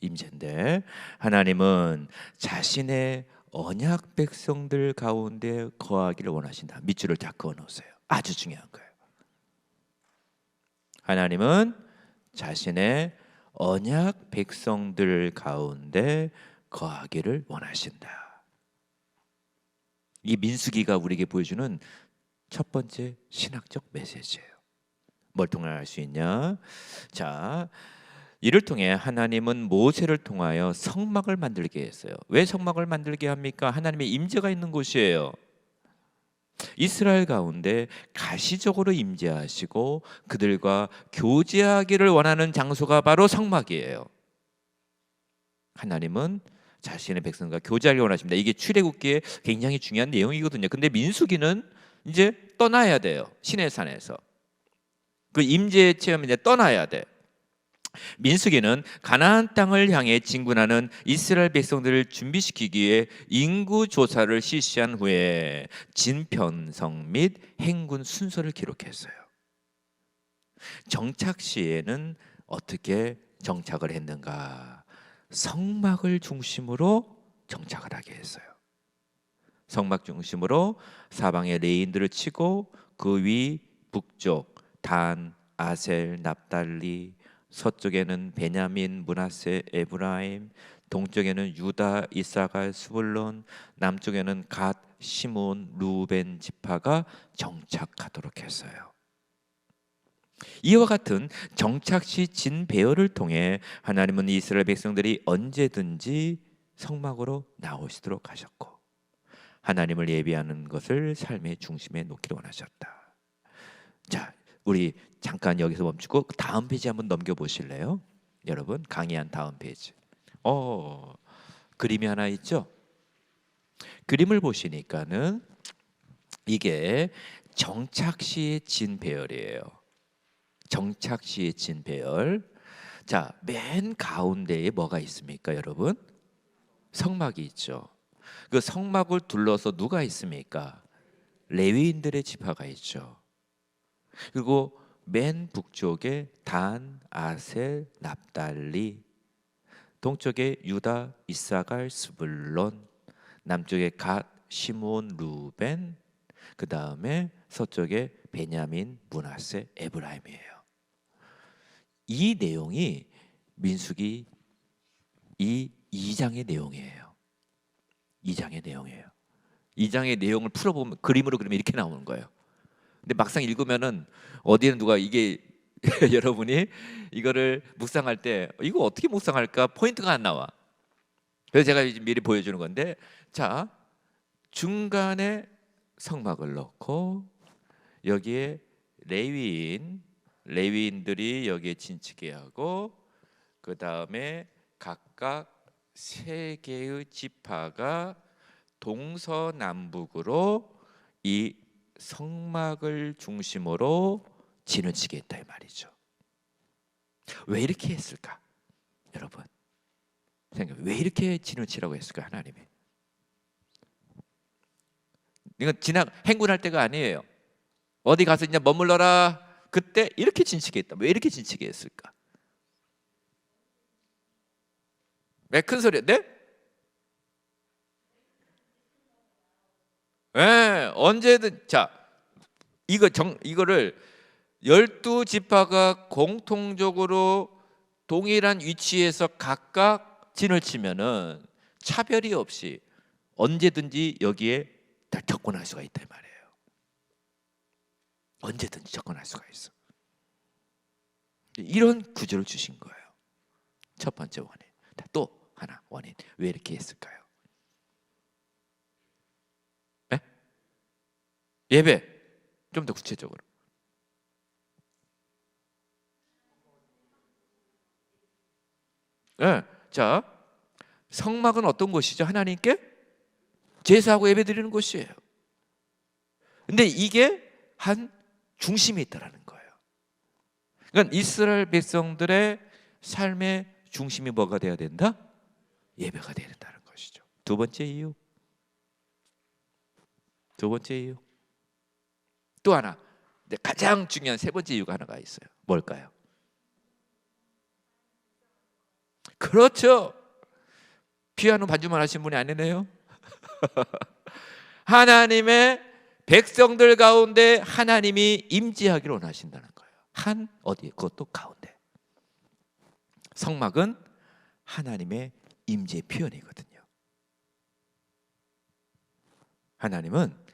임재인데 하나님은 자신의 언약 백성들 가운데 거하기를 원하신다. 밑줄을 다 그어놓으세요. 아주 중요한 거예요. 하나님은 자신의 언약 백성들 가운데 거하기를 원하신다. 이 민수기가 우리에게 보여주는 첫 번째 신학적 메시지예요. 뭘 통해 알 수 있냐? 자, 이를 통해 하나님은 모세를 통하여 성막을 만들게 했어요. 왜 성막을 만들게 합니까? 하나님의 임재가 있는 곳이에요. 이스라엘 가운데 가시적으로 임재하시고 그들과 교제하기를 원하는 장소가 바로 성막이에요. 하나님은 자신의 백성과 교제하기를 원하십니다. 이게 출애굽기에 굉장히 중요한 내용이거든요. 근데 민수기는 이제 떠나야 돼요. 시내산에서. 그 임재의 체험이 이제 떠나야 돼. 민수기는 가나안 땅을 향해 진군하는 이스라엘 백성들을 준비시키기 위해 인구 조사를 실시한 후에 진편성 및 행군 순서를 기록했어요. 정착 시에는 어떻게 정착을 했는가? 성막을 중심으로 정착을 하게 했어요. 성막 중심으로 사방에 레인들을 치고 그 위 북쪽 단, 아셀, 납달리, 서쪽에는 베냐민, 므낫세, 에브라임, 동쪽에는 유다, 이사갈, 스불론, 남쪽에는 갓, 시몬, 루벤 지파가 정착하도록 했어요. 이와 같은 정착시 진배열을 통해 하나님은 이스라엘 백성들이 언제든지 성막으로 나오시도록 하셨고 하나님을 예배하는 것을 삶의 중심에 놓기를 원하셨다. 자, 우리 잠깐 여기서 멈추고 다음 페이지 한번 넘겨보실래요? 여러분, 강의한 다음 페이지. 그림이 하나 있죠? 그림을 보시니까는 이게 정착시의 진배열이에요. 정착시의 진배열. 자, 맨 가운데에 뭐가 있습니까, 여러분? 성막이 있죠. 그 성막을 둘러서 누가 있습니까? 레위인들의 지파가 있죠. 그리고 맨 북쪽에 단, 아셀, 납달리, 동쪽에 유다, 이사갈, 스불론, 남쪽에 갓, 시므온, 루벤, 그 다음에 서쪽에 베냐민, 므낫세, 에브라임이에요. 이 내용이 민수기 이 2장의 내용이에요. 2장의 내용이에요. 2장의 내용을 풀어보면 그림으로 그리면 이렇게 나오는 거예요. 근데 막상 읽으면은 어디에는 누가 이게 여러분이 이거를 묵상할 때 이거 어떻게 묵상할까 포인트가 안 나와. 그래서 제가 미리 보여주는 건데, 자, 중간에 성막을 넣고 여기에 레위인들이 여기에 진치게 하고 그 다음에 각각 3개의 지파가 동서남북으로 이 성막을 중심으로 진을 치게 했다 이 말이죠. 왜 이렇게 했을까? 여러분 생각, 왜 이렇게 진을 치라고 했을까 하나님이? 이건 행군할 때가 아니에요. 어디 가서 이제 머물러라. 그때 이렇게 진치게 했다. 왜 이렇게 진치게 했을까? 왜 큰 소리? 네? 네, 언제든. 자, 이거를 12지파가 공통적으로 동일한 위치에서 각각 진을 치면은 차별이 없이 언제든지 여기에 다 접근할 수가 있다 이 말이에요. 언제든지 접근할 수가 있어. 이런 구조를 주신 거예요. 첫 번째 원인. 또 하나 원인. 왜 이렇게 했을까요? 네? 예배. 좀 더 구체적으로. 네. 자, 성막은 어떤 곳이죠? 하나님께 제사하고 예배 드리는 곳이에요. 근데 이게 한 중심에 있다라는 거예요. 그러니까 이스라엘 백성들의 삶의 중심이 뭐가 돼야 된다? 예배가 돼야 된다는 것이죠. 두 번째 이유. 또 하나, 가장 중요한 세 번째 이유가 하나가 있어요. 뭘까요? 그렇죠. 피아노 반주만 하신 분이 아니네요. 하나님의 백성들 가운데 하나님이 임재하기를 원하신다는 거예요. 어디? 그것도 가운데. 성막은 하나님의 임재 표현이거든요. 하나님은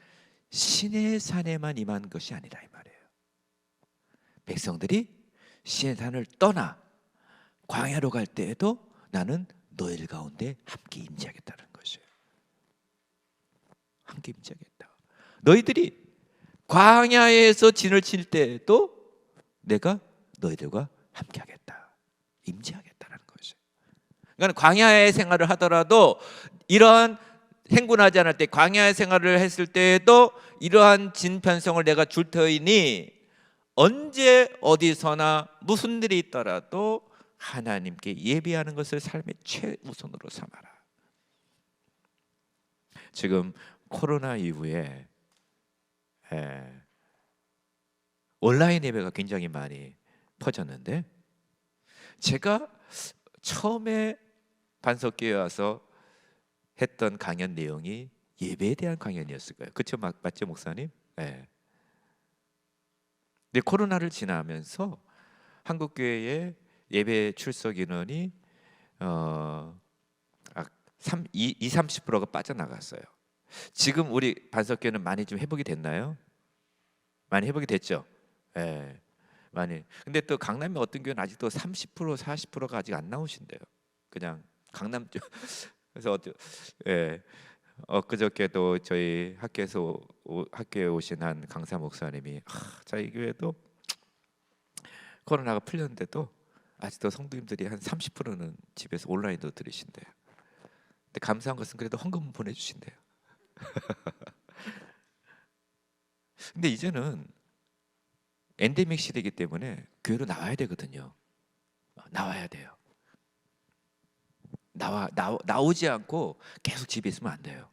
신의 산에만 임한 것이 아니라 이 말이에요. 백성들이 신의 산을 떠나 광야로 갈 때에도 나는 너희들 가운데 함께 임재하겠다는 것이에요. 함께 임재하겠다. 너희들이 광야에서 진을 칠 때에도 내가 너희들과 함께하겠다. 임재하겠다는 것이에요. 그러니까 광야의 생활을 하더라도 이러한 행군하지 않을 때, 광야의 생활을 했을 때에도 이러한 진편성을 내가 줄 터이니 언제 어디서나 무슨 일이 있더라도 하나님께 예배하는 것을 삶의 최우선으로 삼아라. 지금 코로나 이후에 온라인 예배가 굉장히 많이 퍼졌는데, 제가 처음에 반석교회 와서 했던 강연 내용이 예배에 대한 강연이었을 거예요. 그렇죠? 맞죠, 목사님? 네. 근데 코로나를 지나면서 한국 교회의 예배 출석 인원이 30%가 빠져나갔어요. 지금 우리 반석교회는 많이 좀 회복이 됐나요? 많이 회복이 됐죠. 예, 많이. 근데 또 강남에 어떤 교회는 아직도 30% 40%가 아직 안 나오신대요. 그냥 강남 쪽. 그래서 예, 엊그저께도 저희 학교에 오신 한 강사 목사님이 저희 교회도 코로나가 풀렸는데도 아직도 성도님들이 한 30%는 집에서 온라인으로 들으신대요. 근데 감사한 것은 그래도 헌금 보내주신대요. 근데 이제는 엔데믹 시대이기 때문에 교회로 나와야 되거든요. 나와야 돼요. 나오지 않고 계속 집에 있으면 안 돼요.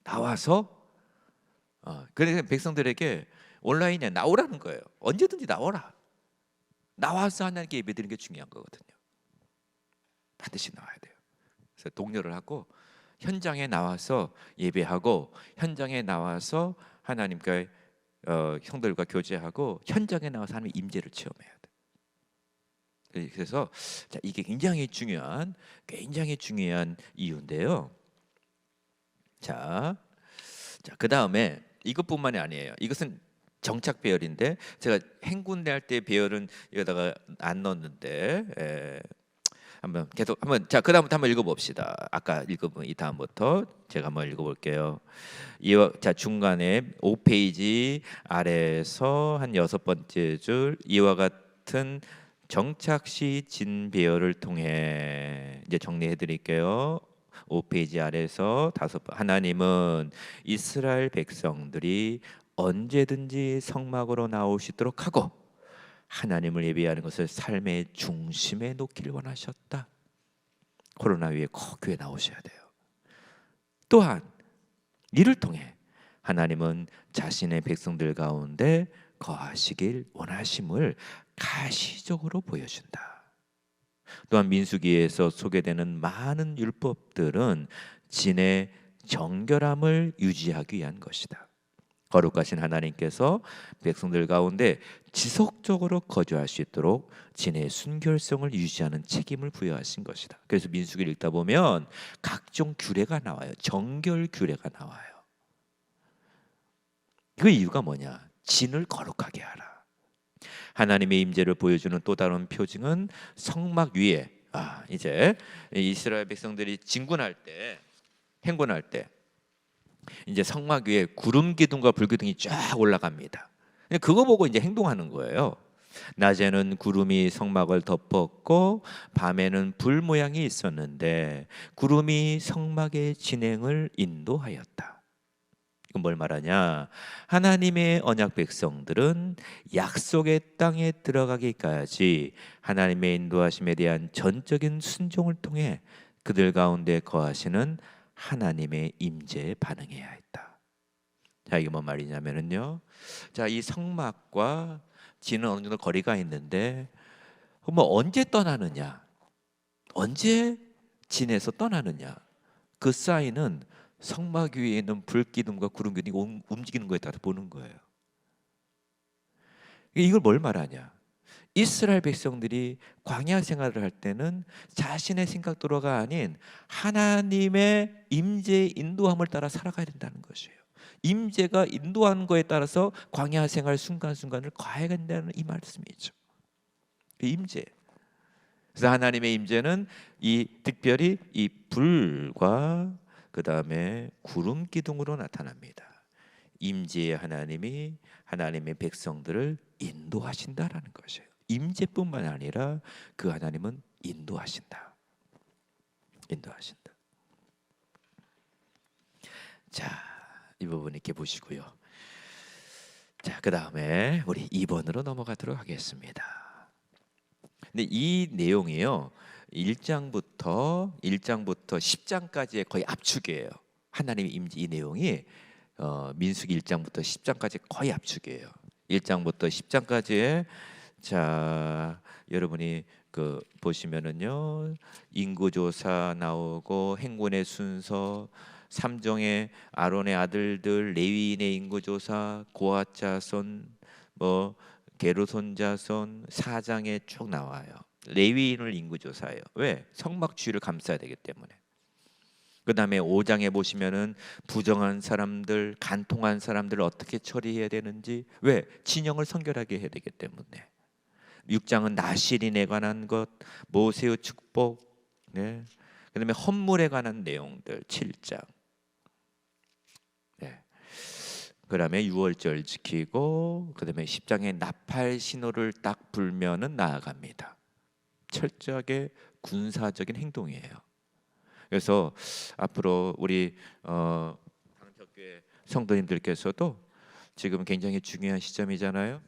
나와서 그래서 백성들에게 온라인에 나오라는 거예요. 언제든지 나오라. 나와서 하나님께 예배드리는 게 중요한 거거든요. 반드시 나와야 돼요. 그래서 독려를 하고 현장에 나와서 예배하고, 현장에 나와서 하나님과 형들과 교제하고, 현장에 나와서 하나님의 임재를 체험해야 돼. 그래서 이게 굉장히 중요한 이유인데요. 자, 그 다음에 이것뿐만이 아니에요. 이것은 정착 배열인데, 제가 행군대 할 때 배열은 여기다가 안 넣었는데, 자, 그다음부터 한번 읽어봅시다. 아까 읽어본 이 다음부터 제가 한번 읽어볼게요. 자, 중간에 5페이지 아래에서 한 6번째 줄, 이와 같은 정착시 진배열을 통해, 이제 정리해드릴게요. 5페이지 아래에서 5번. 하나님은 이스라엘 백성들이 언제든지 성막으로 나오시도록 하고 하나님을 예배하는 것을 삶의 중심에 놓기를 원하셨다. 코로나 위에 꼭 교회 나오셔야 돼요. 또한 이를 통해 하나님은 자신의 백성들 가운데 거하시길 원하심을 가시적으로 보여준다. 또한 민수기에서 소개되는 많은 율법들은 진의 정결함을 유지하기 위한 것이다. 거룩하신 하나님께서 백성들 가운데 지속적으로 거주할 수 있도록 진의 순결성을 유지하는 책임을 부여하신 것이다. 그래서 민수기를 읽다 보면 각종 규례가 나와요. 정결 규례가 나와요. 그 이유가 뭐냐? 진을 거룩하게 하라. 하나님의 임재를 보여주는 또 다른 표징은 성막 위에, 이제 이스라엘 백성들이 행군할 때 이제 성막 위에 구름 기둥과 불 기둥이 쫙 올라갑니다. 그거 보고 이제 행동하는 거예요. 낮에는 구름이 성막을 덮었고 밤에는 불 모양이 있었는데 구름이 성막의 진행을 인도하였다. 이건 뭘 말하냐? 하나님의 언약 백성들은 약속의 땅에 들어가기까지 하나님의 인도하심에 대한 전적인 순종을 통해 그들 가운데 거하시는 하나님의 임재에 반응해야 했다. 자, 이게 뭔 말이냐면요. 자, 이 성막과 진은 어느 정도 거리가 있는데, 뭐 언제 떠나느냐? 언제 진에서 떠나느냐? 그 사인은 성막 위에 있는 불기둥과 구름 기둥이 움직이는 거에 따라 보는 거예요. 이걸 뭘 말하냐? 이스라엘 백성들이 광야 생활을 할 때는 자신의 생각대로가 아닌 하나님의 임재의 인도함을 따라 살아가야 된다는 것이에요. 임재가 인도하는 거에 따라서 광야 생활 순간순간을 가야 된다는 이 말씀이죠. 임재. 그래서 하나님의 임재는 특별히 이 불과 그 다음에 구름 기둥으로 나타납니다. 임재의 하나님이 하나님의 백성들을 인도하신다라는 것이에요. 임재뿐만 아니라 그 하나님은 인도하신다. 자, 이 부분 이렇게 보시고요. 자, 그 다음에 우리 2번으로 넘어가도록 하겠습니다. 근데 이 내용이요, 1장부터 10장까지의 거의 압축이에요. 하나님의 임재, 이 내용이 민수기 1장부터 10장까지 거의 압축이에요. 1장부터 10장까지의, 자, 여러분이 그 보시면은요, 인구조사 나오고 행군의 순서, 삼종의 아론의 아들들, 레위인의 인구조사, 고핫 자손, 뭐 게르손 자손, 사장에 쭉 나와요. 레위인을 인구조사해요. 왜? 성막주의를 감싸야 되기 때문에. 그 다음에 5장에 보시면은 부정한 사람들, 간통한 사람들을 어떻게 처리해야 되는지, 왜? 진영을 성결하게 해야 되기 때문에. 6장은 나실인에 관한 것, 모세의 축복, 네. 그다음에 헌물에 관한 내용들 7장. 네. 그다음에 유월절 지키고, 그다음에 10장에 나팔 신호를 딱 불면은 나아갑니다. 철저하게 군사적인 행동이에요. 그래서 앞으로 우리 방석교회 성도님들께서도 지금 굉장히 중요한 시점이잖아요.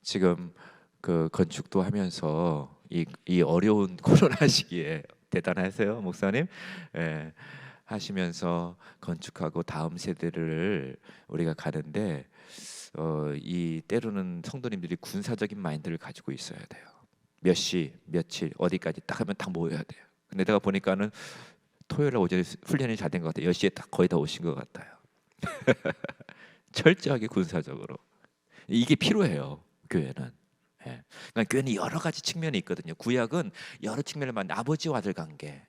지금 그 건축도 하면서 이 어려운 코로나 시기에 대단하세요, 목사님. 예, 하시면서 건축하고 다음 세대를 우리가 가는데 이 때로는 성도님들이 군사적인 마인드를 가지고 있어야 돼요. 몇 시, 며칠, 어디까지 딱 하면 딱 모여야 돼요. 근데 내가 보니까는 토요일 오전에 훈련이 잘 된 것 같아요. 10시에 딱 거의 다 오신 것 같아요. 철저하게 군사적으로. 이게 필요해요, 교회는. 예. 그러니까 교회는 여러 가지 측면이 있거든요. 구약은 여러 측면을 만 아버지와 아들 관계,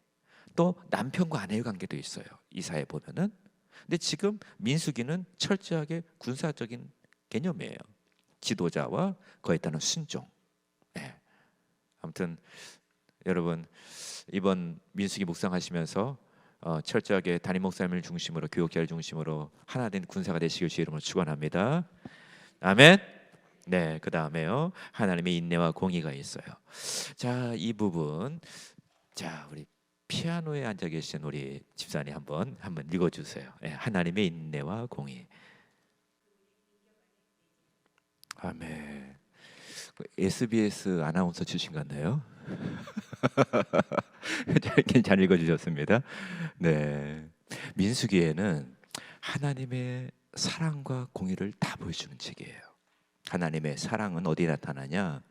또 남편과 아내의 관계도 있어요. 이사에 보면은. 근데 지금 민수기는 철저하게 군사적인 개념이에요. 지도자와 그에 따른 순종. 예. 아무튼 여러분, 이번 민수기 묵상하시면서 철저하게 담임 목사님을 중심으로, 교육자를 중심으로 하나 된 군사가 되시길 주 이름으로 축원합니다. 아멘. 네, 그 다음에요, 하나님의 인내와 공의가 있어요. 자, 이 부분, 자, 우리 피아노에 앉아 계신 우리 집사님 한번 읽어주세요. 네, 하나님의 인내와 공의. 아멘. SBS 아나운서 출신 같나요? 잘 읽어주셨습니다. 네, 민수기에는 하나님의 사랑과 공의를 다 보여주는 책이에요. 하나님의 사랑은 어디 나타나냐?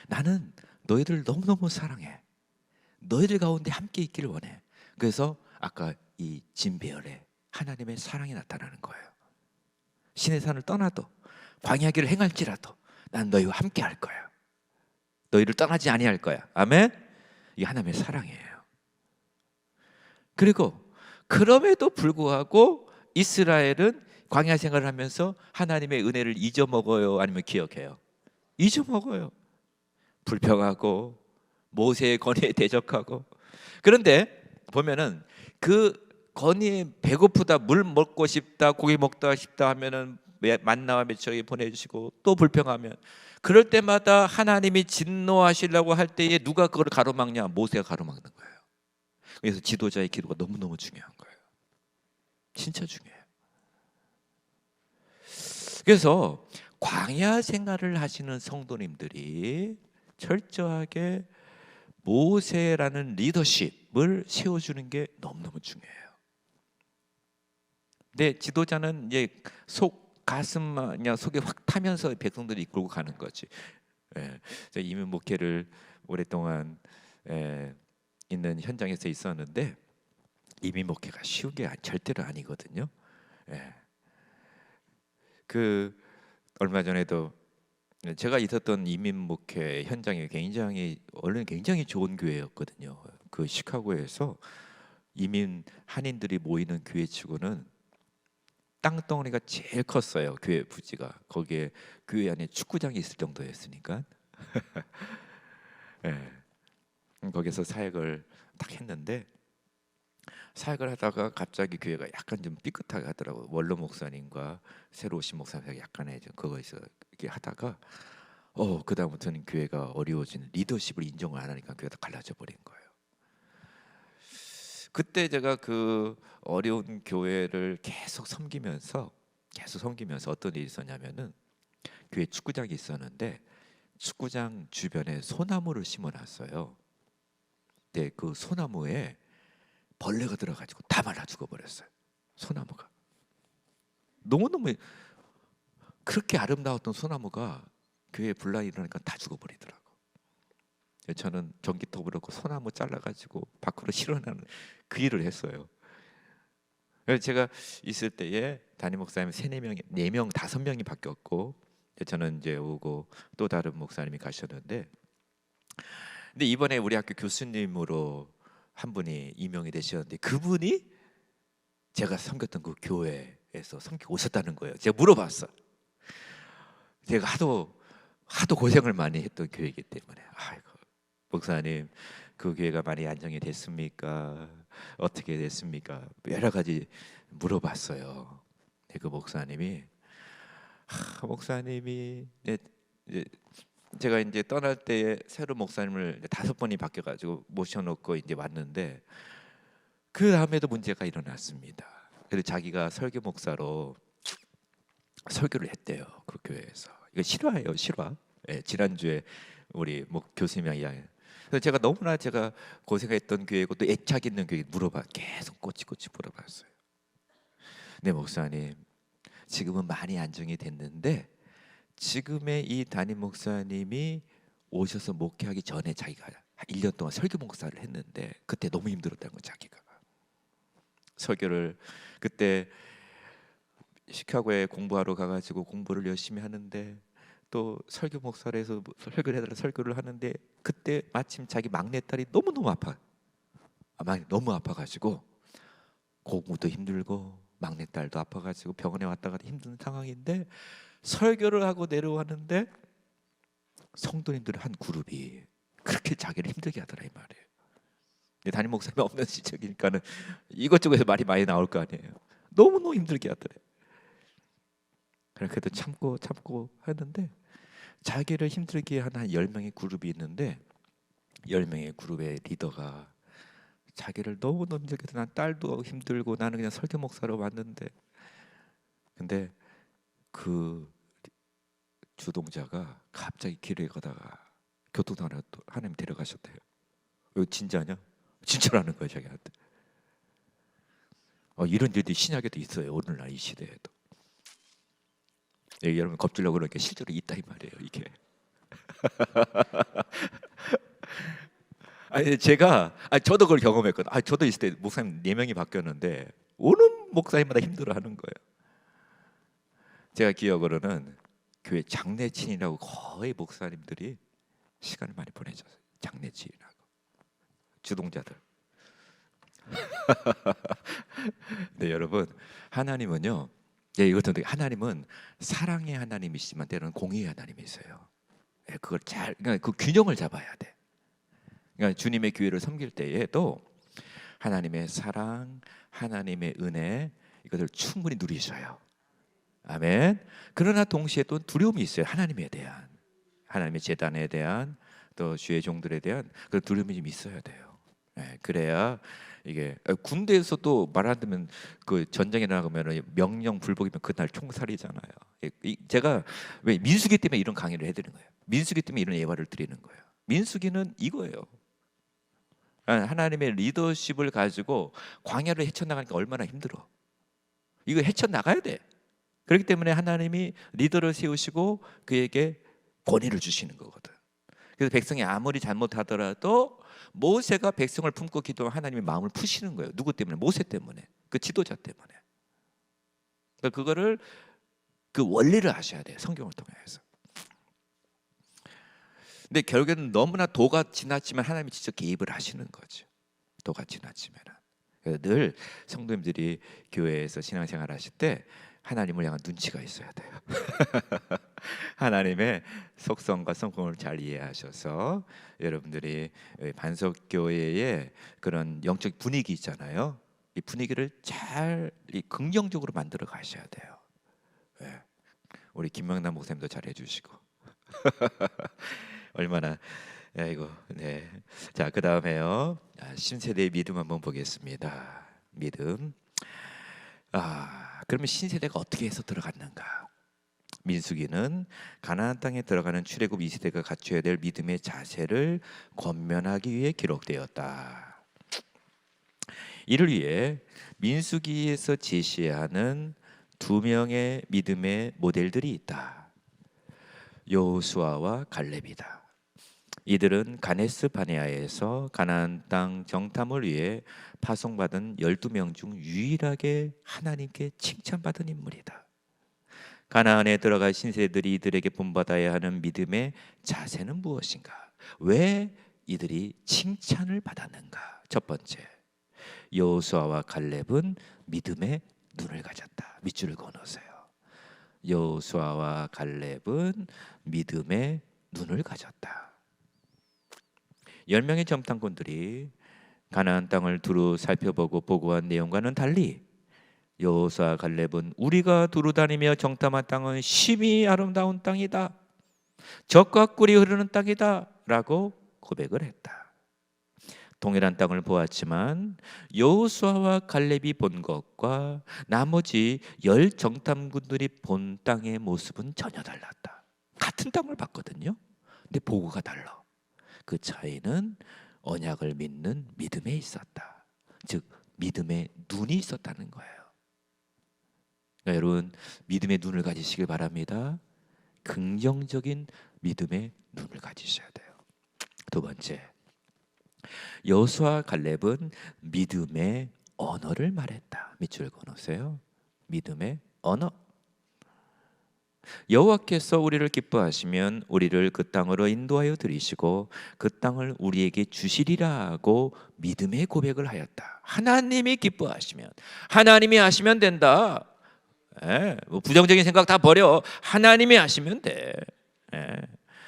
나는 너희들 너무너무 사랑해. 너희들 가운데 함께 있기를 원해. 그래서 아까 이 진배열에 하나님의 사랑이 나타나는 거예요. 신의 산을 떠나도 광야 길을 행할지라도 난 너희와 함께 할 거야. 너희를 떠나지 아니할 거야. 아멘. 이게 하나님의 사랑이에요. 그리고 그럼에도 불구하고 이스라엘은 광야 생활을 하면서 하나님의 은혜를 잊어먹어요, 아니면 기억해요? 잊어먹어요. 불평하고 모세의 건의에 대적하고. 그런데 보면은 그 건의에 배고프다, 물 먹고 싶다, 고기 먹다 싶다 하면은 만나와 메추라기 보내주시고, 또 불평하면, 그럴 때마다 하나님이 진노하시려고 할 때에 누가 그걸 가로막냐? 모세가 가로막는 거예요. 그래서 지도자의 기도가 너무너무 중요한 거예요. 진짜 중요해요. 그래서 광야 생활을 하시는 성도님들이 철저하게 모세라는 리더십을 세워주는 게 너무너무 중요해요. 근데 지도자는 이제 가슴 그냥 속에 확 타면서 백성들이 이끌고 가는 거지. 예, 이민 목회를 오랫동안 있는 현장에서 있었는데, 이민 목회가 쉬운 게 절대로 아니거든요. 예. 그 얼마 전에도 제가 있었던 이민 목회 현장이 굉장히 좋은 교회였거든요. 그 시카고에서 이민 한인들이 모이는 교회치고는 땅덩어리가 제일 컸어요. 교회 부지가. 거기에 교회 안에 축구장이 있을 정도였으니까. 예. 거기서 사역을 딱 했는데, 사역을 하다가 갑자기 교회가 약간 좀 삐끗하게 하더라고요. 원로 목사님과 새로 오신 목사님이 약간의 좀 그거에서 이렇게 하다가 그 다음부터는 교회가 어려워지는, 리더십을 인정을 안 하니까 교회가 갈라져 버린 거예요. 그때 제가 그 어려운 교회를 계속 섬기면서 어떤 일이 있었냐면은 교회 축구장이 있었는데 축구장 주변에 소나무를 심어놨어요. 근데 그 소나무에 벌레가 들어가지고 다 말라 죽어버렸어요. 소나무가 너무너무 그렇게 아름다웠던 소나무가 교회에 분란이 일어나니까 다 죽어버리더라고. 저는 전기톱으로 그 소나무 잘라가지고 밖으로 실어나는 그 일을 했어요. 그래서 제가 있을 때에 담임 목사님 3-4명이 4명 5명이 바뀌었고 저는 이제 오고 또 다른 목사님이 가셨는데 근데 이번에 우리 학교 교수님으로 한 분이 임명이 되셨는데 그분이 제가 섬겼던 그 교회에서 섬기고 오셨다는 거예요. 제가 물어봤어. 제가 하도 고생을 많이 했던 교회이기 때문에 아이고 목사님 그 교회가 많이 안정이 됐습니까? 어떻게 됐습니까? 여러 가지 물어봤어요. 그 목사님이 이제 제가 이제 떠날 때에 새로 목사님을 5번이 바뀌어가지고 모셔놓고 이제 왔는데 그 다음에도 문제가 일어났습니다. 그래서 자기가 설교 목사로 설교를 했대요. 그 교회에서. 이거 실화예요, 실화. 예, 지난주에 우리 교수님이랑 이야기. 그래서 제가 너무나 제가 고생했던 교회고 또 애착 있는 교회 계속 꼬치꼬치 물어봤어요. 네 목사님, 지금은 많이 안정이 됐는데 지금의 이 담임 목사님이 오셔서 목회하기 전에 자기가 1년 동안 설교 목사를 했는데 그때 너무 힘들었다는 거 자기가. 설교를 그때 시카고에 공부하러 가가지고 공부를 열심히 하는데 또 설교 목사를 해서 설교를 해달라 설교를 하는데 그때 마침 자기 막내딸이 너무 아파가지고 공부도 힘들고 막내딸도 아파가지고 병원에 왔다 갔다 힘든 상황인데 설교를 하고 내려왔는데 성도님들 한 그룹이 그렇게 자기를 힘들게 하더라 이 말이에요. 근데 담임 목사님 없는 시적이니까는 이것저것에서 말이 많이 나올 거 아니에요. 너무너무 힘들게 하더래. 그래도 참고 하는데 자기를 힘들게 하는 한 10명의 그룹이 있는데 10명의 그룹의 리더가 자기를 너무너무 힘들게 해서 난 딸도 힘들고 나는 그냥 설교 목사로 왔는데 근데 그 주동자가 갑자기 길에 가다가 교통사고로 하나님 데려가셨대요. 이거 진짜냐? 진짜라는 거예요 자기한테. 이런 일들이 신약에도 있어요. 오늘날 이 시대에도. 여러분 겁주려고 그러니까 실제로 있다 이 말이에요 이게. 저도 그걸 경험했거든. 저도 있을 때 목사님 4명이 바뀌었는데 어느 목사님마다 힘들어하는 거예요. 제가 기억으로는 교회 장례친이라고 거의 목사님들이 시간을 많이 보내줬어요. 장례친이라고 주동자들. 네 여러분 하나님은요. 이것도 하나님은 사랑의 하나님이시지만 때로는 공의의 하나님이세요. 그걸 그러니까 그 균형을 잡아야 돼. 그러니까 주님의 교회를 섬길 때에도 하나님의 사랑, 하나님의 은혜 이것을 충분히 누리셔요. 아멘. 그러나 동시에 또 두려움이 있어요. 하나님에 대한, 하나님의 제단에 대한, 또 주의 종들에 대한 그런 두려움이 좀 있어야 돼요. 그래야 이게 군대에서도 말 안 듣면 그 전쟁에 나가면 명령 불복이면 그날 총살이잖아요. 제가 왜 민수기 때문에 이런 강의를 해드리는 거예요. 민수기 때문에 이런 예화를 드리는 거예요. 민수기는 이거예요. 하나님의 리더십을 가지고 광야를 헤쳐나가니까 얼마나 힘들어. 이거 헤쳐나가야 돼. 그렇기 때문에 하나님이 리더를 세우시고 그에게 권위를 주시는 거거든. 그래서 백성이 아무리 잘못하더라도 모세가 백성을 품고 기도하면 하나님의 마음을 푸시는 거예요. 누구 때문에? 모세 때문에. 그 지도자 때문에. 그러니까 그거를 그 원리를 아셔야 돼요. 성경을 통해서. 근데 결국에는 너무나 도가 지나치면 하나님이 직접 개입을 하시는 거죠. 도가 지나치면. 늘 성도님들이 교회에서 신앙생활 하실 때 하나님을 향한 눈치가 있어야 돼요. 하나님의 속성과 성품을 잘 이해하셔서 여러분들이 반석교회의 그런 영적 분위기 있잖아요. 이 분위기를 잘 긍정적으로 만들어 가셔야 돼요. 우리 김명남 목사님도 잘 해주시고 얼마나 아이고, 네. 자, 그 다음에요. 신세대의 믿음 한번 보겠습니다. 믿음. 그러면 신세대가 어떻게 해서 들어갔는가? 민수기는 가나안 땅에 들어가는 출애굽 2세대가 갖춰야 될 믿음의 자세를 권면하기 위해 기록되었다. 이를 위해 민수기에서 제시하는 두 명의 믿음의 모델들이 있다. 여호수아와 갈렙이다. 이들은 가네스 바네아에서 가나안 땅 정탐을 위해 파송받은 12명 중 유일하게 하나님께 칭찬받은 인물이다. 가나안에 들어갈 신세들이 이들에게 본받아야 하는 믿음의 자세는 무엇인가? 왜 이들이 칭찬을 받았는가? 첫 번째, 여호수아와 갈렙은 믿음의 눈을 가졌다. 밑줄을 그어놓으세요. 여호수아와 갈렙은 믿음의 눈을 가졌다. 10명의 정탐꾼들이 가나안 땅을 두루 살펴보고 보고한 내용과는 달리 여호수아 갈렙은 우리가 두루 다니며 정탐한 땅은 심히 아름다운 땅이다. 젖과 꿀이 흐르는 땅이다 라고 고백을 했다. 동일한 땅을 보았지만 여호수아와 갈렙이 본 것과 나머지 10 정탐꾼들이 본 땅의 모습은 전혀 달랐다. 같은 땅을 봤거든요. 근데 보고가 달라. 그 차이는 언약을 믿는 믿음에 있었다. 즉 믿음의 눈이 있었다는 거예요. 그러니까 여러분 믿음의 눈을 가지시길 바랍니다. 긍정적인 믿음의 눈을 가지셔야 돼요. 두 번째, 여호수아 갈렙은 믿음의 언어를 말했다. 밑줄 그어놓으세요. 믿음의 언어. 여호와께서 우리를 기뻐하시면 우리를 그 땅으로 인도하여 들이시고 그 땅을 우리에게 주시리라고 믿음의 고백을 하였다. 하나님이 기뻐하시면, 하나님이 하시면 된다. 뭐 부정적인 생각 다 버려. 하나님이 하시면 돼.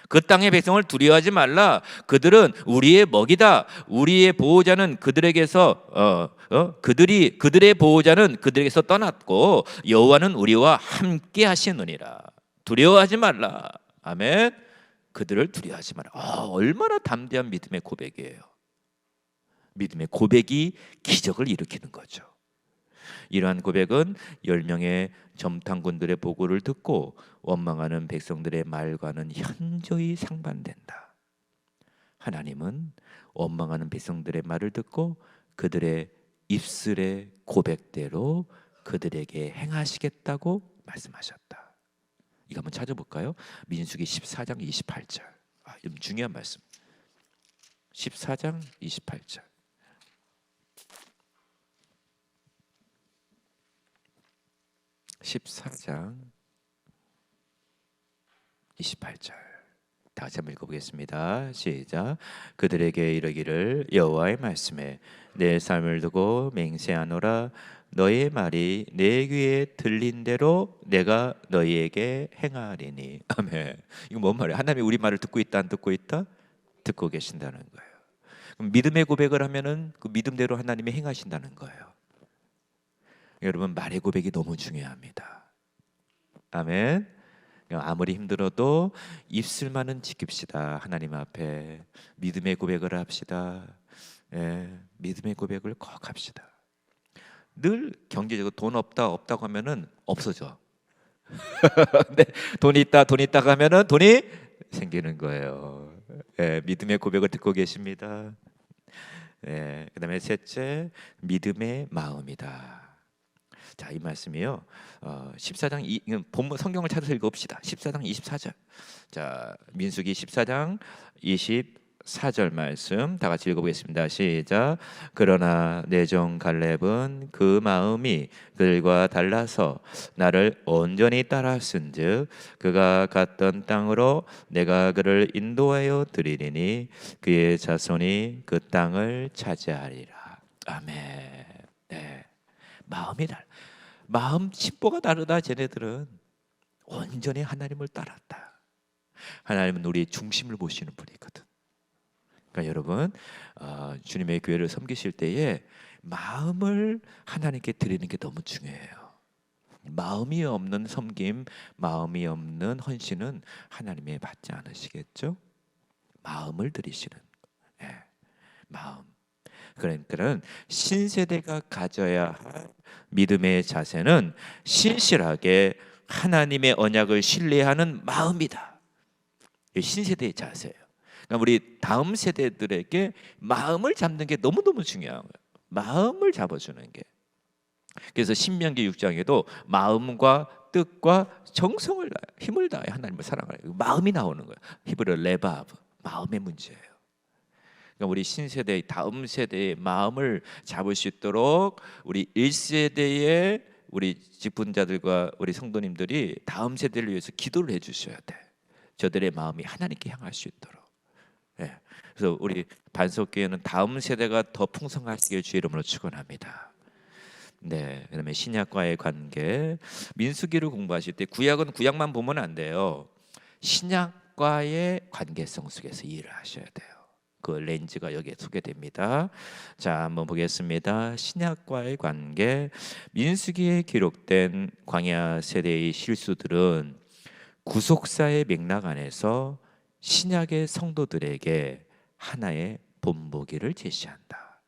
그 땅의 백성을 두려워하지 말라. 그들은 우리의 먹이다. 우리의 보호자는 그들에게서 그들의 보호자는 그들에게서 떠났고 여호와는 우리와 함께 하시느니라. 두려워하지 말라. 아멘. 그들을 두려워하지 마라. 얼마나 담대한 믿음의 고백이에요. 믿음의 고백이 기적을 일으키는 거죠. 이러한 고백은 10명의 점탐꾼들의 보고를 듣고 원망하는 백성들의 말과는 현저히 상반된다. 하나님은 원망하는 백성들의 말을 듣고 그들의 입술의 고백대로 그들에게 행하시겠다고 말씀하셨다. 이거 한번 찾아볼까요? 민수기 14장 28절. 좀 중요한 말씀. 14장 28절. 14장 28절 다 같이 한번 읽어보겠습니다. 시작. 그들에게 이르기를 여호와의 말씀에 내 삶을 두고 맹세하노라. 너의 말이 내 귀에 들린 대로 내가 너희에게 행하리니. 아멘. 이거 뭔 말이에요? 하나님이 우리 말을 듣고 있다 안 듣고 있다? 듣고 계신다는 거예요. 그럼 믿음의 고백을 하면은 그 믿음대로 하나님이 행하신다는 거예요. 여러분 말의 고백이 너무 중요합니다. 아멘. 아무리 힘들어도 입술만은 지킵시다. 하나님 앞에 믿음의 고백을 합시다. 믿음의 고백을 꼭 합시다. 늘 경제적으로 돈 없다고 하면은 없어져. 근데 돈이 있다 하면은 돈이 생기는 거예요. 믿음의 고백을 듣고 계십니다. 그다음에 셋째, 믿음의 마음이다. 자, 이 말씀이요. 14장 본문 성경을 찾아서 읽어봅시다. 14장 24절. 자, 민수기 14장 24절 말씀 다 같이 읽어보겠습니다. 시작. 그러나 내 종 갈렙은 그 마음이 그들과 달라서 나를 온전히 따랐은즉 그가 갔던 땅으로 내가 그를 인도하여 드리리니 그의 자손이 그 땅을 차지하리라. 아멘. 네. 마음이 달라. 마음 심보가 다르다. 쟤네들은 온전히 하나님을 따랐다. 하나님은 우리의 중심을 보시는 분이거든. 그러니까 여러분 주님의 교회를 섬기실 때에 마음을 하나님께 드리는 게 너무 중요해요. 마음이 없는 섬김, 마음이 없는 헌신은 하나님이 받지 않으시겠죠? 마음을 들이시는, 예, 마음. 그러니까는 신세대가 가져야 할 믿음의 자세는 신실하게 하나님의 언약을 신뢰하는 마음이다. 이게 신세대의 자세예요. 그러니까 우리 다음 세대들에게 마음을 잡는 게 너무너무 중요한 거예요. 마음을 잡아주는 게. 그래서 신명기 6장에도 마음과 뜻과 정성을 다해 힘을 다해 하나님을 사랑하는 마음이 나오는 거예요. 히브리어 레바브, 마음의 문제예요. 그러니까 우리 신세대 다음 세대의 마음을 잡을 수 있도록 우리 1세대의 우리 직분자들과 우리 성도님들이 다음 세대를 위해서 기도를 해주셔야 돼. 저들의 마음이 하나님께 향할 수 있도록. 예. 그래서 우리 반석교회는 다음 세대가 더 풍성하시길 주의 이름으로 축원합니다. 네, 그다음에 신약과의 관계. 민수기를 공부하실 때 구약은 구약만 보면 안 돼요. 신약과의 관계성 속에서 일을 하셔야 돼요. 그 렌즈가 여기에 소개됩니다. 자, 한번 보겠습니다. 신약과의 관계. 민수기에 기록된 광야 세대의 실수들은 구속사의 맥락 안에서 신약의 성도들에게 하나의 본보기를 제시한다.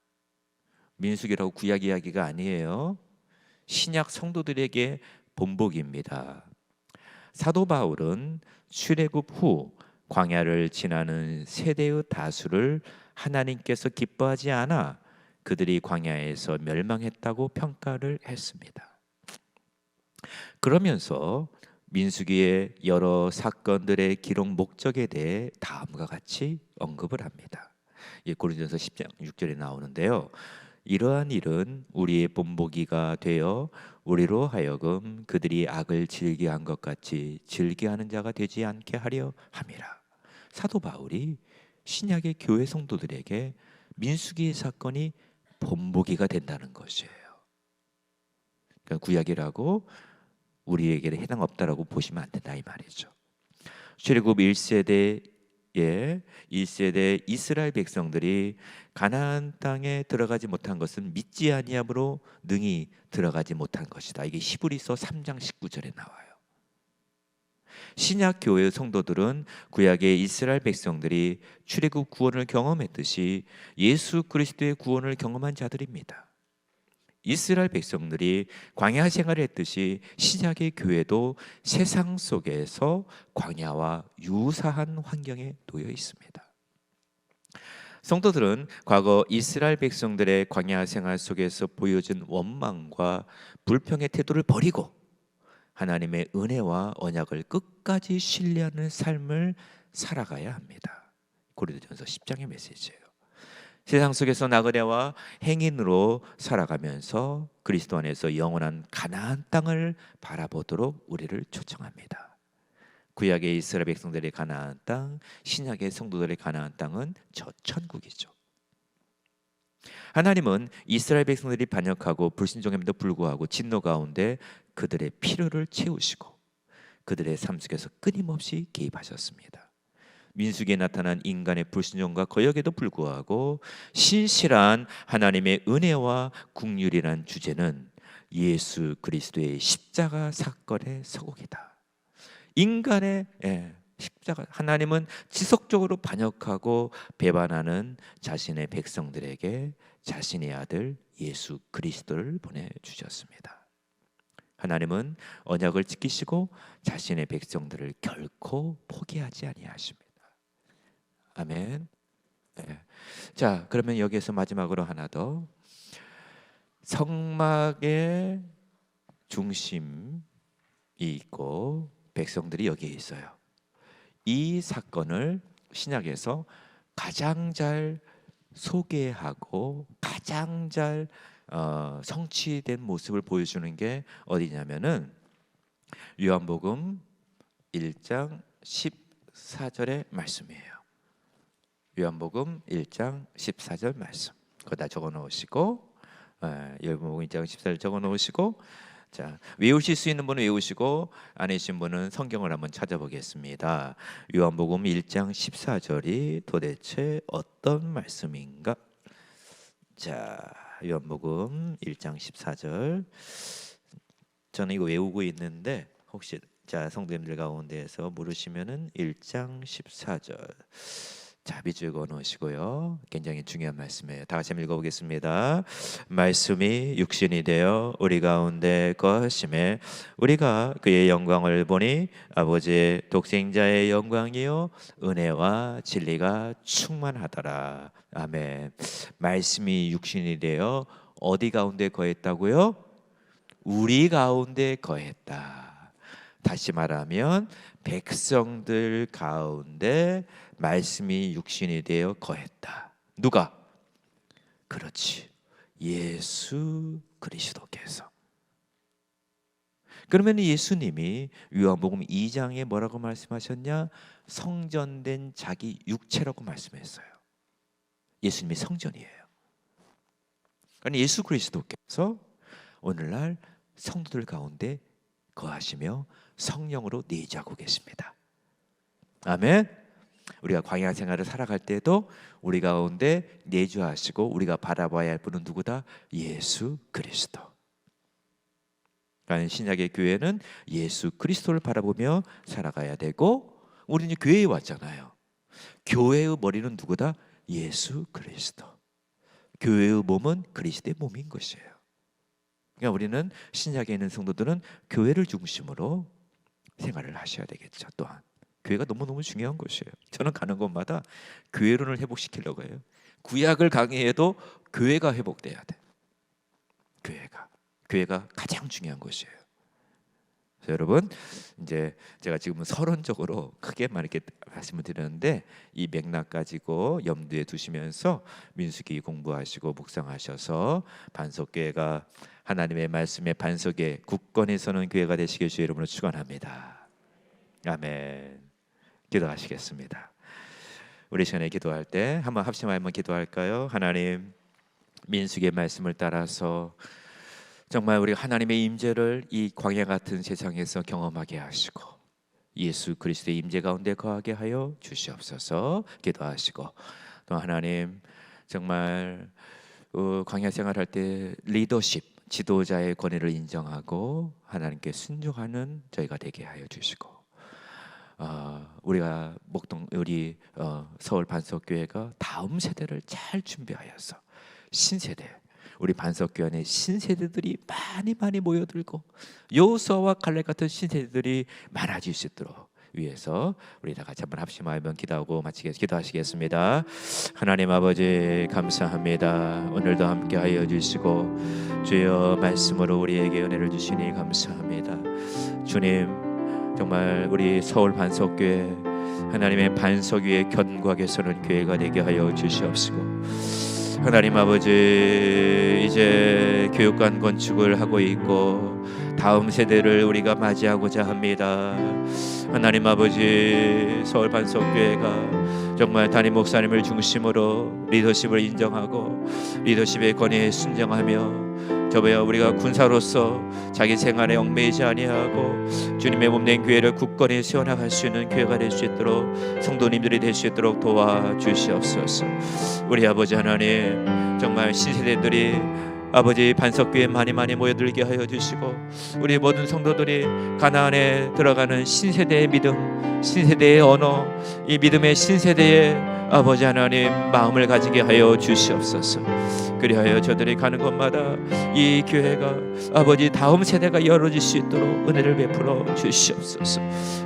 민수기라고 구약 이야기가 아니에요. 신약 성도들에게 본보기입니다. 사도 바울은 출애굽 후 광야를 지나는 세대의 다수를 하나님께서 기뻐하지 않아 그들이 광야에서 멸망했다고 평가를 했습니다. 그러면서 민수기의 여러 사건들의 기록 목적에 대해 다음과 같이 언급을 합니다. 고린도전서 10장 6절에 나오는데요. 이러한 일은 우리의 본보기가 되어 우리로 하여금 그들이 악을 즐겨한 것 같이 즐겨하는 자가 되지 않게 하려 함이라. 사도 바울이 신약의 교회 성도들에게 민수기의 사건이 본보기가 된다는 것이에요. 그러니까 구약이라고 우리에게 해당 없다라고 보시면 안 된다 이 말이죠. 출애굽 1세대 1세대 이스라엘 백성들이 가나안 땅에 들어가지 못한 것은 믿지 아니함으로 능히 들어가지 못한 것이다. 이게 히브리서 3장 19절에 나와요. 신약 교회의 성도들은 구약의 이스라엘 백성들이 출애굽 구원을 경험했듯이 예수 그리스도의 구원을 경험한 자들입니다. 이스라엘 백성들이 광야 생활을 했듯이 신약의 교회도 세상 속에서 광야와 유사한 환경에 놓여 있습니다. 성도들은 과거 이스라엘 백성들의 광야 생활 속에서 보여준 원망과 불평의 태도를 버리고 하나님의 은혜와 언약을 끝까지 신뢰하는 삶을 살아가야 합니다. 고린도전서 10장의 메시지예요. 세상 속에서 나그네와 행인으로 살아가면서 그리스도 안에서 영원한 가나안 땅을 바라보도록 우리를 초청합니다. 구약의 이스라엘 백성들의 가나안 땅, 신약의 성도들의 가나안 땅은 저 천국이죠. 하나님은 이스라엘 백성들이 반역하고 불신종임에도 불구하고 진노 가운데 그들의 필요를 채우시고 그들의 삶 속에서 끊임없이 개입하셨습니다. 민수기에 나타난 인간의 불순종과 거역에도 불구하고 신실한 하나님의 은혜와 긍휼이란 주제는 예수 그리스도의 십자가 사건의 서곡이다. 인간의 십자가, 하나님은 지속적으로 반역하고 배반하는 자신의 백성들에게 자신의 아들 예수 그리스도를 보내주셨습니다. 하나님은 언약을 지키시고 자신의 백성들을 결코 포기하지 아니하십니다. 아멘. 네. 자, 그러면 여기에서 마지막으로 하나 더. 성막의 중심이 있고 백성들이 여기에 있어요. 이 사건을 신약에서 가장 잘 소개하고 가장 잘 성취된 모습을 보여주는 게 어디냐면은 요한복음 1장 14절의 말씀이에요. 요한복음 1장 14절 말씀 거기다 적어 놓으시고 요한복음 1장 14절 적어 놓으시고 자, 외우실 수 있는 분은 외우시고 안 외우신 분은 성경을 한번 찾아보겠습니다. 요한복음 1장 14절이 도대체 어떤 말씀인가? 자, 요한복음 1장 14절 저는 이거 외우고 있는데 혹시 자 성도님들 가운데에서 모르시면은 1장 14절 자, 밑줄 그어 놓으시고요. 굉장히 중요한 말씀이에요. 다 같이 한번 읽어보겠습니다. 말씀이 육신이 되어 우리 가운데 거하심에 우리가 그의 영광을 보니 아버지의 독생자의 영광이요 은혜와 진리가 충만하더라. 아멘. 말씀이 육신이 되어 어디 가운데 거했다고요? 우리 가운데 거했다. 다시 말하면 백성들 가운데 말씀이 육신이 되어 거했다. 누가? 그렇지, 예수 그리스도께서. 그러면 예수님이 요한복음 2장에 뭐라고 말씀하셨냐? 성전된 자기 육체라고 말씀했어요. 예수님이 성전이에요. 그러니 예수 그리스도께서 오늘날 성도들 가운데 거하시며 성령으로 내주하고 계십니다. 아멘. 우리가 광야 생활을 살아갈 때도 우리 가운데 내주하시고 우리가 바라봐야 할 분은 누구다? 예수 그리스도. 그러니까 신약의 교회는 예수 그리스도를 바라보며 살아가야 되고, 우리는 교회에 왔잖아요. 교회의 머리는 누구다? 예수 그리스도. 교회의 몸은 그리스도의 몸인 것이에요. 그러니까 우리는 신약에 있는 성도들은 교회를 중심으로 생활을 하셔야 되겠죠. 또한 교회가 너무너무 중요한 것이에요. 저는 가는 곳마다 교회론을 회복시키려고 해요. 구약을 강의해도 교회가 회복돼야 돼. 교회가 가장 중요한 것이에요. 그래서 여러분, 이제 제가 지금은 서론적으로 크게만 이렇게 말씀을 드렸는데, 이 맥락 가지고 염두에 두시면서 민수기 공부하시고 묵상하셔서 반석교회가 하나님의 말씀의 반석에 굳건히 서는 교회가 되시길 주의 이름으로 축원합니다. 아멘. 기도하시겠습니다. 우리 시간에 기도할 때 한번 합심하여 한번 기도할까요? 하나님, 민수기의 말씀을 따라서 정말 우리 하나님의 임재를 이 광야 같은 세상에서 경험하게 하시고 예수 그리스도의 임재 가운데 거하게 하여 주시옵소서. 기도하시고, 또 하나님 정말 광야 생활할 때 리더십, 지도자의 권위를 인정하고 하나님께 순종하는 저희가 되게 하여 주시고, 우리가 우리 서울 반석교회가 다음 세대를 잘 준비하여서 신세대, 우리 반석교회 안에 신세대들이 많이 모여들고 여호수아와 갈렙 같은 신세대들이 많아질 수 있도록 위해서 우리 다 같이 한번 합심하여 기도하고 기도하시겠습니다. 하나님 아버지, 감사합니다. 오늘도 함께하여 주시고 주여 말씀으로 우리에게 은혜를 주시니 감사합니다. 주님, 정말 우리 서울 반석교회 하나님의 반석 위에 견고하게 서는 교회가 되게 하여 주시옵시고, 하나님 아버지, 이제 교육관 건축을 하고 있고 다음 세대를 우리가 맞이하고자 합니다. 하나님 아버지, 서울 반석교회가 정말 담임 목사님을 중심으로 리더십을 인정하고 리더십의 권위에 순종하며 저보여 우리가 군사로서 자기 생활에 얽매이지 아니하고 주님의 몸된 교회를 굳건히 세워나갈 수 있는 교회가 될 수 있도록, 성도님들이 될 수 있도록 도와주시옵소서. 우리 아버지 하나님, 정말 신세대들이 아버지 반석교회에 많이 모여들게 하여 주시고, 우리 모든 성도들이 가나안에 들어가는 신세대의 믿음, 신세대의 언어, 이 믿음의 신세대의 아버지 하나님 마음을 가지게 하여 주시옵소서. 그리하여 저들이 가는 곳마다 이 교회가 아버지 다음 세대가 열어질 수 있도록 은혜를 베풀어 주시옵소서.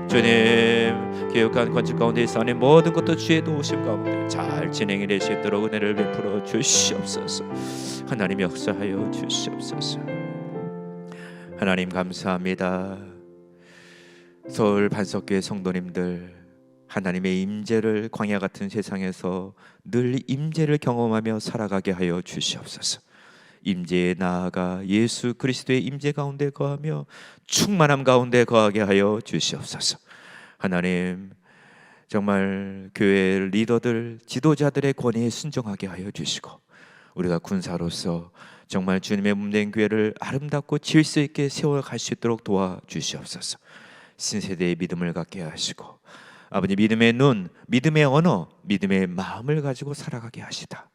주님, 교육관 건축 가운데 있사오니 모든 것도 주의 도우심 가운데 잘 진행이 될 수 있도록 은혜를 베풀어 주시옵소서. 하나님 역사하여 주시옵소서. 하나님 감사합니다. 서울 반석교회 성도님들, 하나님의 임재를 광야 같은 세상에서 늘 임재를 경험하며 살아가게 하여 주시옵소서. 임재에 나아가 예수 그리스도의 임재 가운데 거하며 충만함 가운데 거하게 하여 주시옵소서. 하나님, 정말 교회 리더들, 지도자들의 권위에 순종하게 하여 주시고, 우리가 군사로서 정말 주님의 몸된 교회를 아름답고 질서 있게 세워갈 수 있도록 도와주시옵소서. 신세대의 믿음을 갖게 하시고 아버지, 믿음의 눈, 믿음의 언어, 믿음의 마음을 가지고 살아가게 하시다.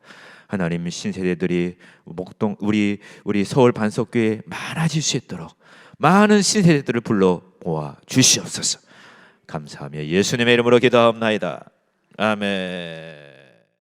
하나님, 신세대들이 우리 서울 반석교회에 많아질 수 있도록 많은 신세대들을 불러 모아 주시옵소서. 감사하며 예수님의 이름으로 기도하옵나이다. 아멘.